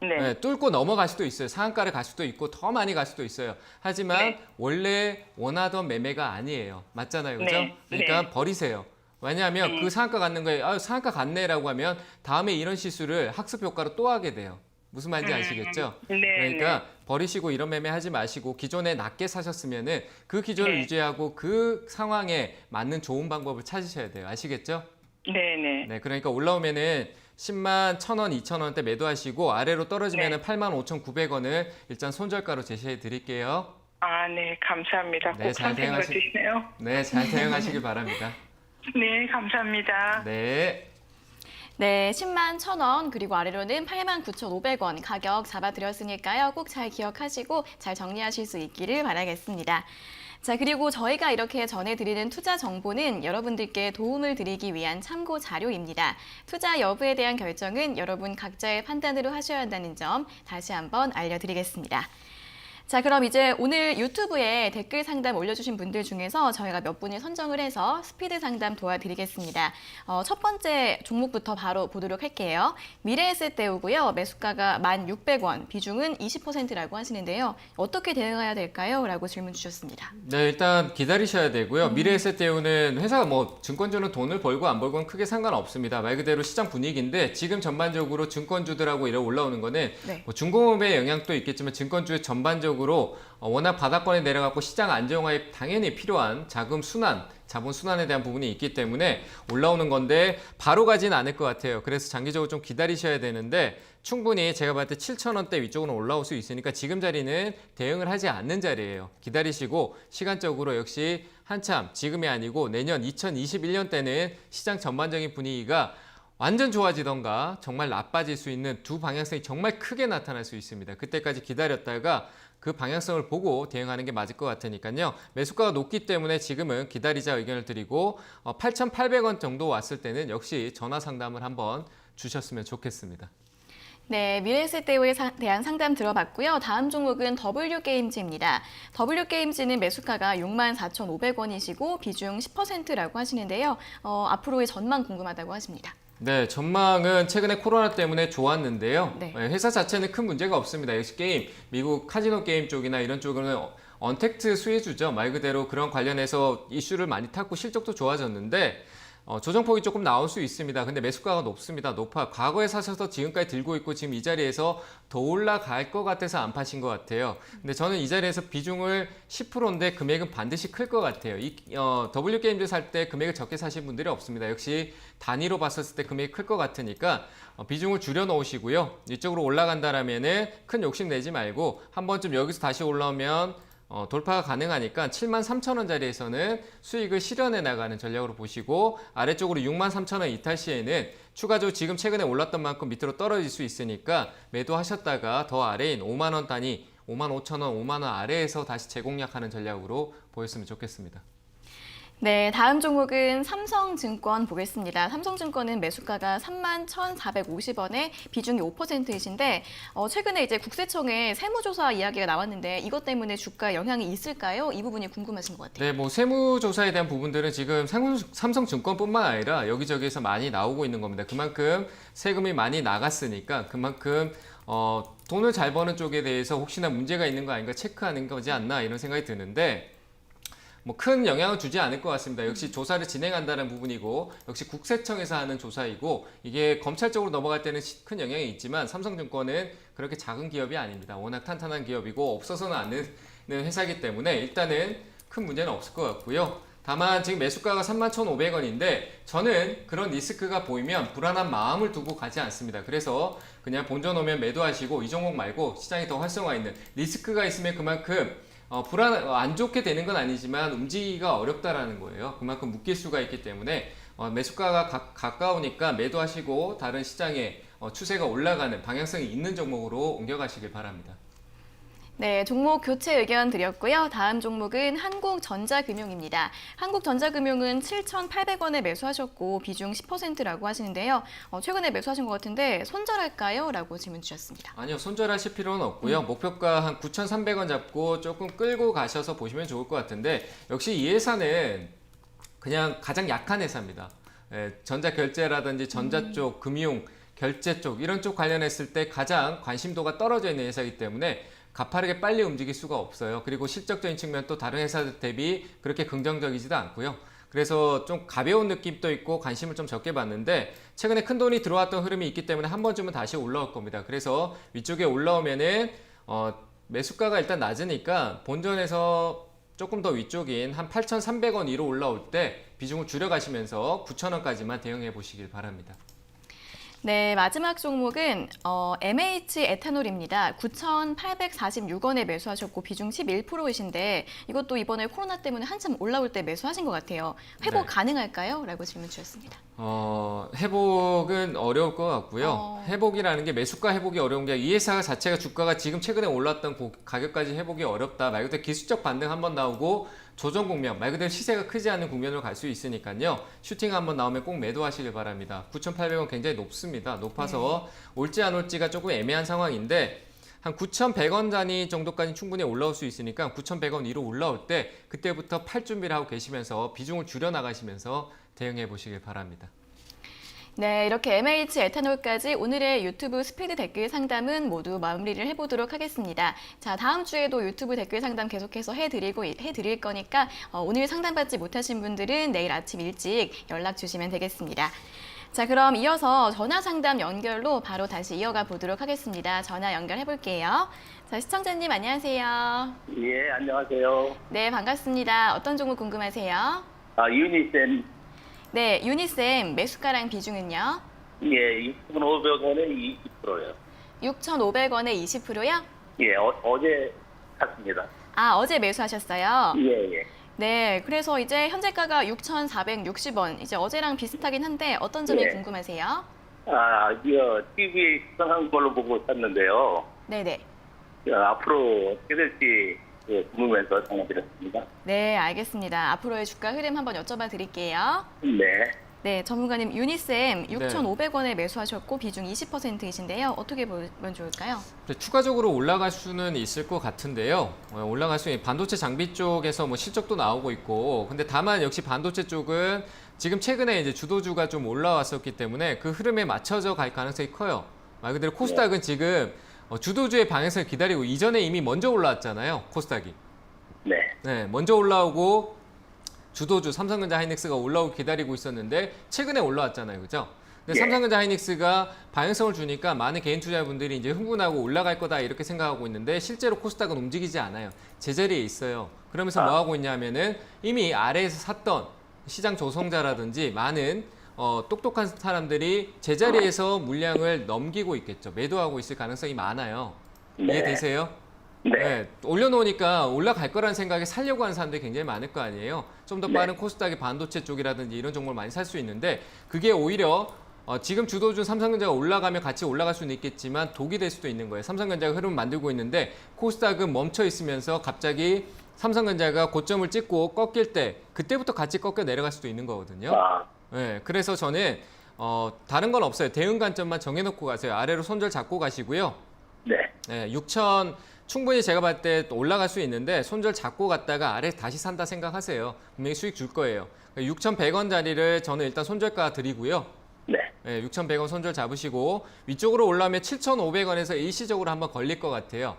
네. 뚫고 넘어갈 수도 있어요. 상한가를 갈 수도 있고 더 많이 갈 수도 있어요. 하지만 네. 원래 원하던 매매가 아니에요. 맞잖아요, 그죠? 네. 그러니까 네. 버리세요. 왜냐하면 그 상한가 갖는 거에 상한가 갔네라고 하면 다음에 이런 실수를 학습 효과로 또 하게 돼요. 무슨 말인지 아시겠죠? 네, 그러니까 버리시고 이런 매매 하지 마시고 기존에 낮게 사셨으면은 그 기존을 네. 유지하고 그 상황에 맞는 좋은 방법을 찾으셔야 돼요. 아시겠죠? 네네. 네, 그러니까 올라오면은 10만 1,000원, 2,000원대 매도하시고 아래로 떨어지면은 네. 85,900원을 일단 손절가로 제시해 드릴게요. 아, 네. 감사합니다. 네, 꼭 잘 선생님 대응하시- 주시네요. 네, 잘 대응하시길 바랍니다. 네, 감사합니다. 네. 네, 10만 1,000원 그리고 아래로는 89,500원 가격 잡아드렸으니까요. 꼭 잘 기억하시고 잘 정리하실 수 있기를 바라겠습니다. 자, 그리고 저희가 이렇게 전해드리는 투자 정보는 여러분들께 도움을 드리기 위한 참고 자료입니다. 투자 여부에 대한 결정은 여러분 각자의 판단으로 하셔야 한다는 점 다시 한번 알려드리겠습니다. 자, 그럼 이제 오늘 유튜브에 댓글 상담 올려주신 분들 중에서 저희가 몇 분을 선정을 해서 스피드 상담 도와드리겠습니다. 첫 번째 종목부터 바로 보도록 할게요. 미래에셋대우고요. 매수가가 1,600원, 비중은 20%라고 하시는데요. 어떻게 대응해야 될까요? 라고 질문 주셨습니다. 네, 일단 기다리셔야 되고요. 미래에셋대우는 회사가 뭐 증권주는 돈을 벌고 안 벌고는 크게 상관없습니다. 말 그대로 시장 분위기인데 지금 전반적으로 증권주들하고 이렇게 올라오는 거는 네. 뭐 중공업의 영향도 있겠지만 증권주의 전반적으로 워낙 바닥권에 내려갔고 시장 안정화에 당연히 필요한 자금 순환, 자본 순환에 대한 부분이 있기 때문에 올라오는 건데 바로 가진 않을 것 같아요. 그래서 장기적으로 좀 기다리셔야 되는데 충분히 제가 봤을 때 7,000원대 위쪽으로 올라올 수 있으니까 지금 자리는 대응을 하지 않는 자리예요. 기다리시고 시간적으로 역시 한참 지금이 아니고 내년 2021년 때는 시장 전반적인 분위기가 완전 좋아지던가 정말 나빠질 수 있는 두 방향성이 정말 크게 나타날 수 있습니다. 그때까지 기다렸다가 그 방향성을 보고 대응하는 게 맞을 것 같으니까요. 매수가가 높기 때문에 지금은 기다리자 의견을 드리고 8,800원 정도 왔을 때는 역시 전화 상담을 한번 주셨으면 좋겠습니다. 네, 미래에셋대우에 대한 상담 들어봤고요. 다음 종목은 W게임즈입니다. W게임즈는 매수가가 64,500원이시고 비중 10%라고 하시는데요. 앞으로의 전망 궁금하다고 하십니다. 네, 전망은 최근에 코로나 때문에 좋았는데요. 네. 회사 자체는 큰 문제가 없습니다. 역시 게임, 미국 카지노 게임 쪽이나 이런 쪽은 언택트 수혜주죠. 말 그대로 그런 관련해서 이슈를 많이 탔고 실적도 좋아졌는데 조정폭이 조금 나올 수 있습니다. 근데 매수가가 높습니다. 높아. 과거에 사셔서 지금까지 들고 있고 지금 이 자리에서 더 올라갈 것 같아서 안 파신 것 같아요. 근데 저는 이 자리에서 비중을 10%인데 금액은 반드시 클 것 같아요. W게임즈 살 때 금액을 적게 사신 분들이 없습니다. 역시 단위로 봤었을 때 금액이 클 것 같으니까 비중을 줄여 놓으시고요. 이쪽으로 올라간다라면은 큰 욕심 내지 말고 한 번쯤 여기서 다시 올라오면 돌파가 가능하니까 73,000원 자리에서는 수익을 실현해 나가는 전략으로 보시고 아래쪽으로 63,000원 이탈 시에는 추가적으로 지금 최근에 올랐던 만큼 밑으로 떨어질 수 있으니까 매도하셨다가 더 아래인 5만 원 단위, 55,000원, 5만 원 아래에서 다시 재공략하는 전략으로 보였으면 좋겠습니다. 네, 다음 종목은 삼성증권 보겠습니다. 삼성증권은 매수가가 31,450원에 비중이 5%이신데 최근에 이제 국세청의 세무조사 이야기가 나왔는데 이것 때문에 주가에 영향이 있을까요? 이 부분이 궁금하신 것 같아요. 네, 뭐 세무조사에 대한 부분들은 지금 삼성증권뿐만 아니라 여기저기에서 많이 나오고 있는 겁니다. 그만큼 세금이 많이 나갔으니까 그만큼 돈을 잘 버는 쪽에 대해서 혹시나 문제가 있는 거 아닌가 체크하는 거지 않나 이런 생각이 드는데 뭐 큰 영향을 주지 않을 것 같습니다. 역시 조사를 진행한다는 부분이고 역시 국세청에서 하는 조사이고 이게 검찰 쪽으로 넘어갈 때는 큰 영향이 있지만 삼성증권은 그렇게 작은 기업이 아닙니다. 워낙 탄탄한 기업이고 없어서는 않는 회사이기 때문에 일단은 큰 문제는 없을 것 같고요. 다만 지금 매수가가 31,500원인데 저는 그런 리스크가 보이면 불안한 마음을 두고 가지 않습니다. 그래서 그냥 본전 오면 매도하시고 이 종목 말고 시장이 더 활성화 있는 리스크가 있으면 그만큼 안 좋게 되는 건 아니지만 움직이기가 어렵다라는 거예요. 그만큼 묶일 수가 있기 때문에 매수가가 가까우니까 매도하시고 다른 시장에 추세가 올라가는 방향성이 있는 종목으로 옮겨가시길 바랍니다. 네, 종목 교체 의견 드렸고요. 다음 종목은 한국전자금융입니다. 한국전자금융은 7,800원에 매수하셨고 비중 10%라고 하시는데요. 최근에 매수하신 것 같은데 손절할까요? 라고 질문 주셨습니다. 아니요, 손절하실 필요는 없고요. 목표가 한 9,300원 잡고 조금 끌고 가셔서 보시면 좋을 것 같은데 역시 이 회사는 그냥 가장 약한 회사입니다. 전자결제라든지 전자 쪽, 금융, 결제 쪽 이런 쪽 관련했을 때 가장 관심도가 떨어져 있는 회사이기 때문에 가파르게 빨리 움직일 수가 없어요. 그리고 실적적인 측면 또 다른 회사들 대비 그렇게 긍정적이지도 않고요. 그래서 좀 가벼운 느낌도 있고 관심을 좀 적게 받는데 최근에 큰 돈이 들어왔던 흐름이 있기 때문에 한 번쯤은 다시 올라올 겁니다. 그래서 위쪽에 올라오면은 매수가가 일단 낮으니까 본전에서 조금 더 위쪽인 한 8,300원 위로 올라올 때 비중을 줄여가시면서 9,000원까지만 대응해 보시길 바랍니다. 네, 마지막 종목은 MH 에탄올입니다. 9,846원에 매수하셨고 비중 11%이신데 이것도 이번에 코로나 때문에 한참 올라올 때 매수하신 것 같아요. 회복 네. 가능할까요? 라고 질문 주셨습니다. 회복은 어려울 것 같고요. 회복이라는 게 매수가 회복이 어려운 게 이 회사 자체가 주가가 지금 최근에 올랐던 가격까지 회복이 어렵다. 말 그대로 기술적 반등 한번 나오고 조정 국면, 말 그대로 시세가 크지 않은 국면으로 갈 수 있으니까요. 슈팅 한번 나오면 꼭 매도하시길 바랍니다. 9,800원 굉장히 높습니다. 높아서 올지 안 올지가 조금 애매한 상황인데 한 9,100원 단위 정도까지 충분히 올라올 수 있으니까 9,100원 위로 올라올 때 그때부터 팔 준비를 하고 계시면서 비중을 줄여 나가시면서 대응해 보시길 바랍니다. 네, 이렇게 MH 에탄올까지 오늘의 유튜브 스피드 댓글 상담은 모두 마무리를 해보도록 하겠습니다. 자, 다음 주에도 유튜브 댓글 상담 계속해서 해드릴 거니까 오늘 상담받지 못하신 분들은 내일 아침 일찍 연락 주시면 되겠습니다. 자, 그럼 이어서 전화 상담 연결로 바로 다시 이어가 보도록 하겠습니다. 전화 연결해 볼게요. 자, 시청자님 안녕하세요. 예, 안녕하세요. 네, 반갑습니다. 어떤 종목 궁금하세요? 유니센, 네, 유니쌤 매수가랑 비중은요? 예, 6,500원에 20%요. 6,500원에 20%요? 예, 어제 샀습니다. 아, 어제 매수하셨어요? 예, 예. 네, 그래서 이제 현재가가 6,460원. 이제 어제랑 비슷하긴 한데 어떤 점이 예. 궁금하세요? 이거 TV에 시청한 걸로 보고 샀는데요. 네네. 앞으로 어떻게 될지 궁금해서 전화드렸습니다. 네, 알겠습니다. 앞으로의 주가 흐름 한번 여쭤봐 드릴게요. 네. 네, 전문가님 유니쌤 6,500원에 매수하셨고 비중 20%이신데요. 어떻게 보면 좋을까요? 추가적으로 올라갈 수는 있을 것 같은데요. 올라갈 수 있는 반도체 장비 쪽에서 뭐 실적도 나오고 있고, 근데 다만 역시 반도체 쪽은 지금 최근에 이제 주도주가 좀 올라왔었기 때문에 그 흐름에 맞춰져 갈 가능성이 커요. 말 그대로 코스닥은 지금 주도주의 방향성을 기다리고 이전에 이미 먼저 올라왔잖아요. 코스닥이. 네. 네, 먼저 올라오고 주도주 삼성전자 하이닉스가 올라오고 기다리고 있었는데 최근에 올라왔잖아요. 그죠? 근데 예. 삼성전자 하이닉스가 방향성을 주니까 많은 개인 투자분들이 이제 흥분하고 올라갈 거다 이렇게 생각하고 있는데 실제로 코스닥은 움직이지 않아요. 제자리에 있어요. 그러면서 뭐 하고 있냐면은 이미 아래에서 샀던 시장 조성자라든지 많은 똑똑한 사람들이 제자리에서 물량을 넘기고 있겠죠. 매도하고 있을 가능성이 많아요. 네. 이해되세요? 네, 올려놓으니까 올라갈 거라는 생각에 살려고 하는 사람들이 굉장히 많을 거 아니에요. 좀 더 빠른 코스닥의 반도체 쪽이라든지 이런 종목을 많이 살 수 있는데 그게 오히려 지금 주도주 삼성전자가 올라가면 같이 올라갈 수는 있겠지만 독이 될 수도 있는 거예요. 삼성전자가 흐름을 만들고 있는데 코스닥은 멈춰 있으면서 갑자기 삼성전자가 고점을 찍고 꺾일 때 그때부터 같이 꺾여 내려갈 수도 있는 거거든요. 네, 그래서 저는 다른 건 없어요. 대응 관점만 정해놓고 가세요. 아래로 손절 잡고 가시고요. 네. 6천 충분히 제가 봤을 때 올라갈 수 있는데 손절 잡고 갔다가 아래 다시 산다 생각하세요. 분명히 수익 줄 거예요. 6,100원짜리를 저는 일단 손절가 드리고요. 네. 6,100원 손절 잡으시고 위쪽으로 올라오면 7,500원에서 일시적으로 한번 걸릴 것 같아요.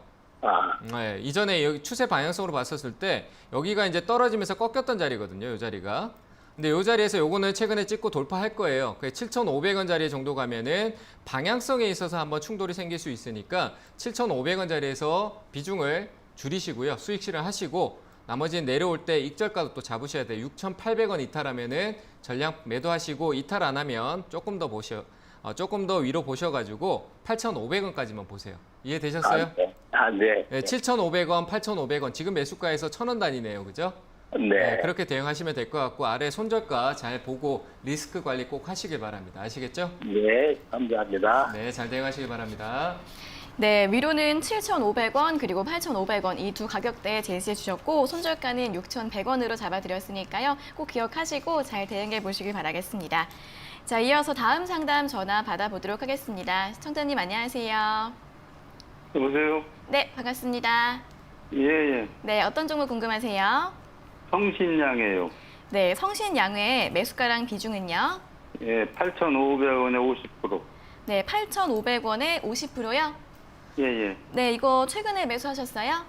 네, 이전에 여기 추세 방향성으로 봤었을 때 여기가 이제 떨어지면서 꺾였던 자리거든요. 이 자리가. 근데 이 자리에서 요거는 최근에 찍고 돌파할 거예요. 7,500원짜리 정도 가면은 방향성에 있어서 한번 충돌이 생길 수 있으니까 7,500원짜리에서 비중을 줄이시고요. 수익 실현하시고 나머지는 내려올 때 익절가도 또 잡으셔야 돼요. 6,800원 이탈하면은 전량 매도하시고 이탈 안 하면 조금 더 위로 보셔가지고 8,500원까지만 보세요. 이해되셨어요? 네. 7,500원, 8,500원 지금 매수가에서 1,000원 단위네요. 그죠? 네. 그렇게 대응하시면 될 것 같고 아래 손절가 잘 보고 리스크 관리 꼭 하시길 바랍니다. 아시겠죠? 네, 감사합니다. 네, 잘 대응하시길 바랍니다. 네, 위로는 7,500원 그리고 8,500원 이 두 가격대에 제시해 주셨고 손절가는 6,100원으로 잡아드렸으니까요. 꼭 기억하시고 잘 대응해 보시길 바라겠습니다. 자, 이어서 다음 상담 전화 받아보도록 하겠습니다. 시청자님 안녕하세요. 여보세요? 네, 반갑습니다. 예. 네, 어떤 종목 궁금하세요? 성신양이에요. 네, 성신양의 매수가랑 비중은요? 예, 8,500원에 50%. 네, 8,500원에 50%요? 예. 네, 이거 최근에 매수하셨어요?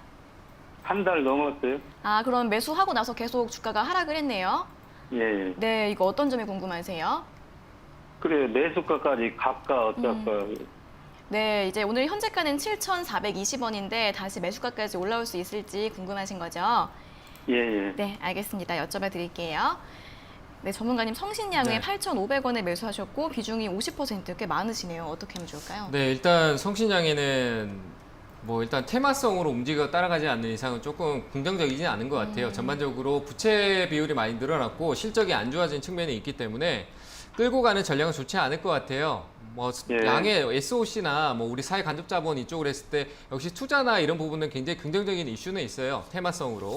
한 달 넘었어요? 아, 그럼 매수하고 나서 계속 주가가 하락을 했네요. 예. 네, 이거 어떤 점이 궁금하세요? 그래, 매수가까지 값가 어떨까? 네, 이제 오늘 현재가는 7,420원인데 다시 매수가까지 올라올 수 있을지 궁금하신 거죠? 예. 네, 알겠습니다. 여쭤봐 드릴게요. 네, 전문가님 성신양에 8,500원에 매수하셨고 비중이 50% 꽤 많으시네요. 어떻게 하면 좋을까요? 네, 일단 성신양에는 뭐 일단 테마성으로 움직여 따라가지 않는 이상은 조금 긍정적이진 않은 것 같아요. 전반적으로 부채 비율이 많이 늘어났고 실적이 안 좋아진 측면이 있기 때문에 끌고 가는 전략은 좋지 않을 것 같아요. 뭐 양의 SOC나 뭐 우리 사회 간접 자본 이쪽으로 했을 때 역시 투자나 이런 부분은 굉장히 긍정적인 이슈는 있어요. 테마성으로.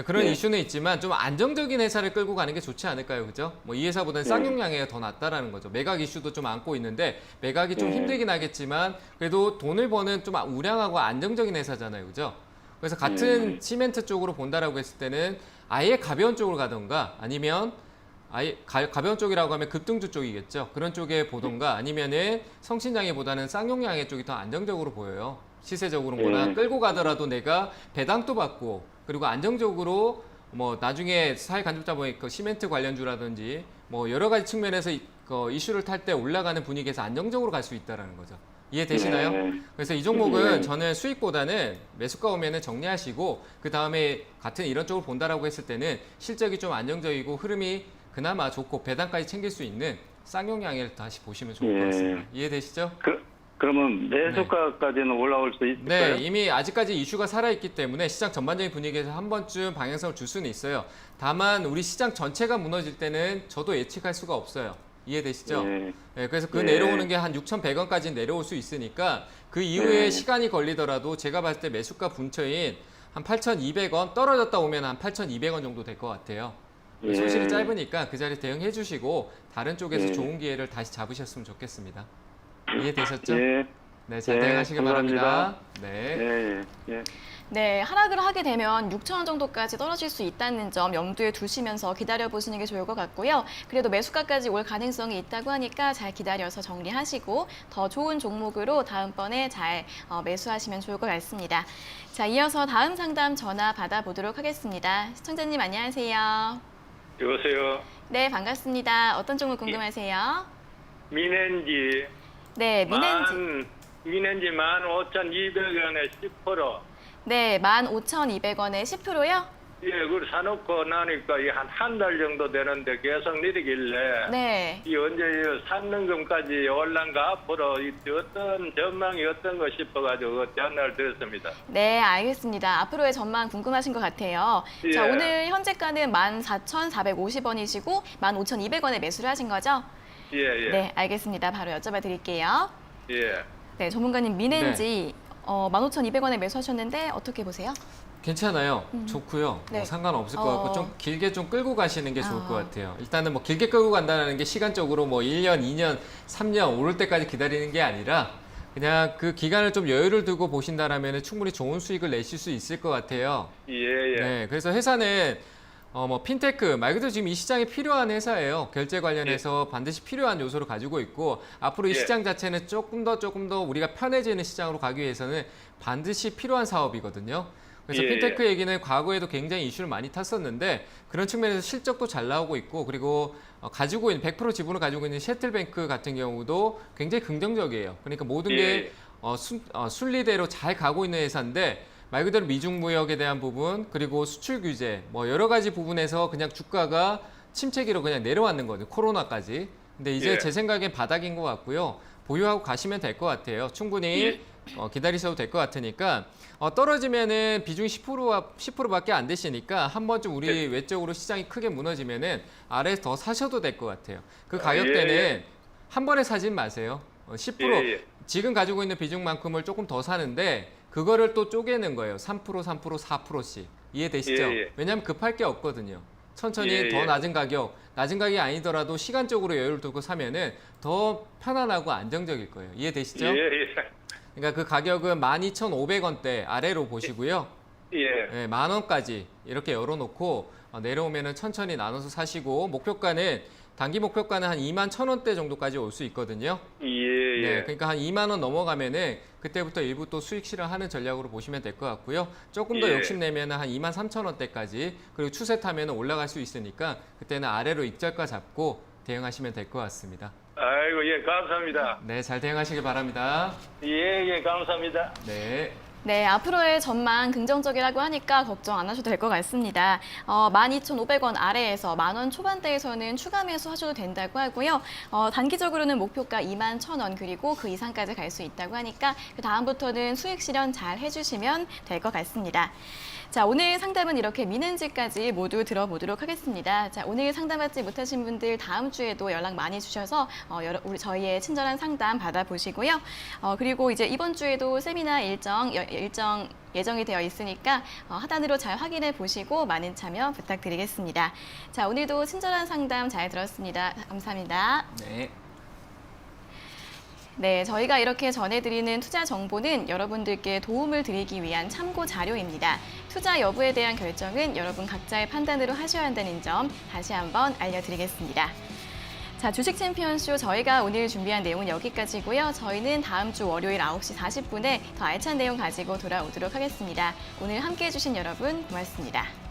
그런 예. 이슈는 있지만 좀 안정적인 회사를 끌고 가는 게 좋지 않을까요, 그죠? 뭐 이 회사보다는 쌍용량이 더 낫다라는 거죠. 매각 이슈도 좀 안고 있는데 매각이 좀 힘들긴 하겠지만 그래도 돈을 버는 좀 우량하고 안정적인 회사잖아요, 그죠? 그래서 같은 시멘트 쪽으로 본다라고 했을 때는 아예 가벼운 쪽으로 가던가 아니면 아예 가벼운 쪽이라고 하면 급등주 쪽이겠죠. 그런 쪽에 보던가 아니면은 성신양해보다는 쌍용량해 쪽이 더 안정적으로 보여요. 시세적으로나 끌고 가더라도 내가 배당도 받고 그리고 안정적으로 뭐 나중에 사회 간접자 보니까 시멘트 관련주라든지 뭐 여러 가지 측면에서 이슈를 탈 때 올라가는 분위기에서 안정적으로 갈 수 있다라는 거죠. 이해되시나요? 그래서 이 종목은 저는 수익보다는 매수가 오면은 정리하시고 그 다음에 같은 이런 쪽을 본다라고 했을 때는 실적이 좀 안정적이고 흐름이 그나마 좋고 배당까지 챙길 수 있는 쌍용량을 다시 보시면 좋을 것 같습니다. 이해되시죠? 그러면 매수가까지는 올라올 수 있을까요? 네, 이미 아직까지 이슈가 살아있기 때문에 시장 전반적인 분위기에서 한 번쯤 방향성을 줄 수는 있어요. 다만 우리 시장 전체가 무너질 때는 저도 예측할 수가 없어요. 이해되시죠? 네, 그래서 그 내려오는 게 한 6,100원까지 내려올 수 있으니까 그 이후에 시간이 걸리더라도 제가 봤을 때 매수가 근처인 한 8,200원 떨어졌다 오면 한 8,200원 정도 될 것 같아요. 손실이 짧으니까 그 자리 대응해 주시고 다른 쪽에서 좋은 기회를 다시 잡으셨으면 좋겠습니다. 이해되셨죠? 네, 잘 대응하시길 바랍니다. 네. 네, 하락을 하게 되면 6,000원 정도까지 떨어질 수 있다는 점 염두에 두시면서 기다려보시는 게 좋을 것 같고요. 그래도 매수가까지 올 가능성이 있다고 하니까 잘 기다려서 정리하시고 더 좋은 종목으로 다음번에 잘 매수하시면 좋을 것 같습니다. 자, 이어서 다음 상담 전화 받아보도록 하겠습니다. 시청자님 안녕하세요. 여보세요. 네, 반갑습니다. 어떤 종목 궁금하세요? 민엔지. 네, 민엔지. 민엔지 15,200원에 10%. 네, 15,200원에 10%요? 예, 그걸 사놓고 나니까 한 달 정도 되는데 계속 내리길래. 네. 이 언제 샀는 금까지 올란가 앞으로 어떤 전망이 어떤 거 싶어가지고 전화를 드렸습니다. 네, 알겠습니다. 앞으로의 전망 궁금하신 것 같아요. 예. 자, 오늘 현재가는 14,450원이시고 15,200원에 매수를 하신 거죠? 예. 네, 알겠습니다. 바로 여쭤봐 드릴게요. 예. 네, 전문가님 민엔지 15,200원에 매수하셨는데 어떻게 보세요? 괜찮아요. 좋고요. 네. 뭐 상관없을 것 같고 좀 길게 좀 끌고 가시는 게 좋을 것 같아요. 일단은 뭐 길게 끌고 간다는 게 시간적으로 뭐 1년, 2년, 3년 오를 때까지 기다리는 게 아니라 그냥 그 기간을 좀 여유를 두고 보신다라면 충분히 좋은 수익을 내실 수 있을 것 같아요. 예. 네, 그래서 회사는 뭐 핀테크 말 그대로 지금 이 시장에 필요한 회사예요. 결제 관련해서 반드시 필요한 요소를 가지고 있고 앞으로 이 시장 자체는 조금 더 우리가 편해지는 시장으로 가기 위해서는 반드시 필요한 사업이거든요. 그래서 핀테크 얘기는 과거에도 굉장히 이슈를 많이 탔었는데 그런 측면에서 실적도 잘 나오고 있고 그리고 가지고 있는 100% 지분을 가지고 있는 셔틀뱅크 같은 경우도 굉장히 긍정적이에요. 그러니까 모든 게 순리대로 잘 가고 있는 회사인데 말 그대로 미중 무역에 대한 부분 그리고 수출 규제 뭐 여러 가지 부분에서 그냥 주가가 침체기로 그냥 내려왔는 거죠. 코로나까지. 근데 이제 제 생각엔 바닥인 것 같고요. 보유하고 가시면 될 것 같아요. 충분히 기다리셔도 될 것 같으니까 떨어지면은 비중이 10%밖에 안 되시니까 한 번쯤 우리 외적으로 시장이 크게 무너지면은 아래에서 더 사셔도 될 것 같아요. 그 가격대는 한 번에 사진 마세요. 10% 지금 가지고 있는 비중만큼을 조금 더 사는데 그거를 또 쪼개는 거예요. 3%, 4%씩. 이해되시죠? 왜냐하면 급할 게 없거든요. 천천히 더 낮은 가격이 아니더라도 시간적으로 여유를 두고 사면은 더 편안하고 안정적일 거예요. 이해되시죠? 그러니까 그 가격은 12,500원대 아래로 보시고요. 네, 10,000원까지 이렇게 열어놓고 내려오면은 천천히 나눠서 사시고 단기 목표가는 한 21,000원대 정도까지 올 수 있거든요. 네, 그러니까 한 2만 원 넘어가면은 그때부터 일부 또 수익 실현하는 전략으로 보시면 될 것 같고요. 조금 더 욕심내면은 한 23,000원대까지 그리고 추세 타면은 올라갈 수 있으니까 그때는 아래로 익절가 잡고 대응하시면 될 것 같습니다. 아이고, 감사합니다. 네, 잘 대응하시길 바랍니다. 감사합니다. 네. 네, 앞으로의 전망 긍정적이라고 하니까 걱정 안 하셔도 될 것 같습니다. 12,500원 아래에서 10,000원 초반대에서는 추가 매수하셔도 된다고 하고요. 단기적으로는 목표가 21,000원 그리고 그 이상까지 갈 수 있다고 하니까 그 다음부터는 수익 실현 잘 해주시면 될 것 같습니다. 자, 오늘 상담은 이렇게 민엔지까지 모두 들어보도록 하겠습니다. 자, 오늘 상담받지 못하신 분들 다음 주에도 연락 많이 주셔서 저희의 친절한 상담 받아보시고요. 그리고 이제 이번 주에도 세미나 일정 예정이 되어 있으니까 하단으로 잘 확인해 보시고 많은 참여 부탁드리겠습니다. 자, 오늘도 친절한 상담 잘 들었습니다. 감사합니다. 네. 네, 저희가 이렇게 전해드리는 투자 정보는 여러분들께 도움을 드리기 위한 참고 자료입니다. 투자 여부에 대한 결정은 여러분 각자의 판단으로 하셔야 한다는 점 다시 한번 알려드리겠습니다. 자, 주식 챔피언쇼 저희가 오늘 준비한 내용은 여기까지고요. 저희는 다음 주 월요일 9시 40분에 더 알찬 내용 가지고 돌아오도록 하겠습니다. 오늘 함께해 주신 여러분 고맙습니다.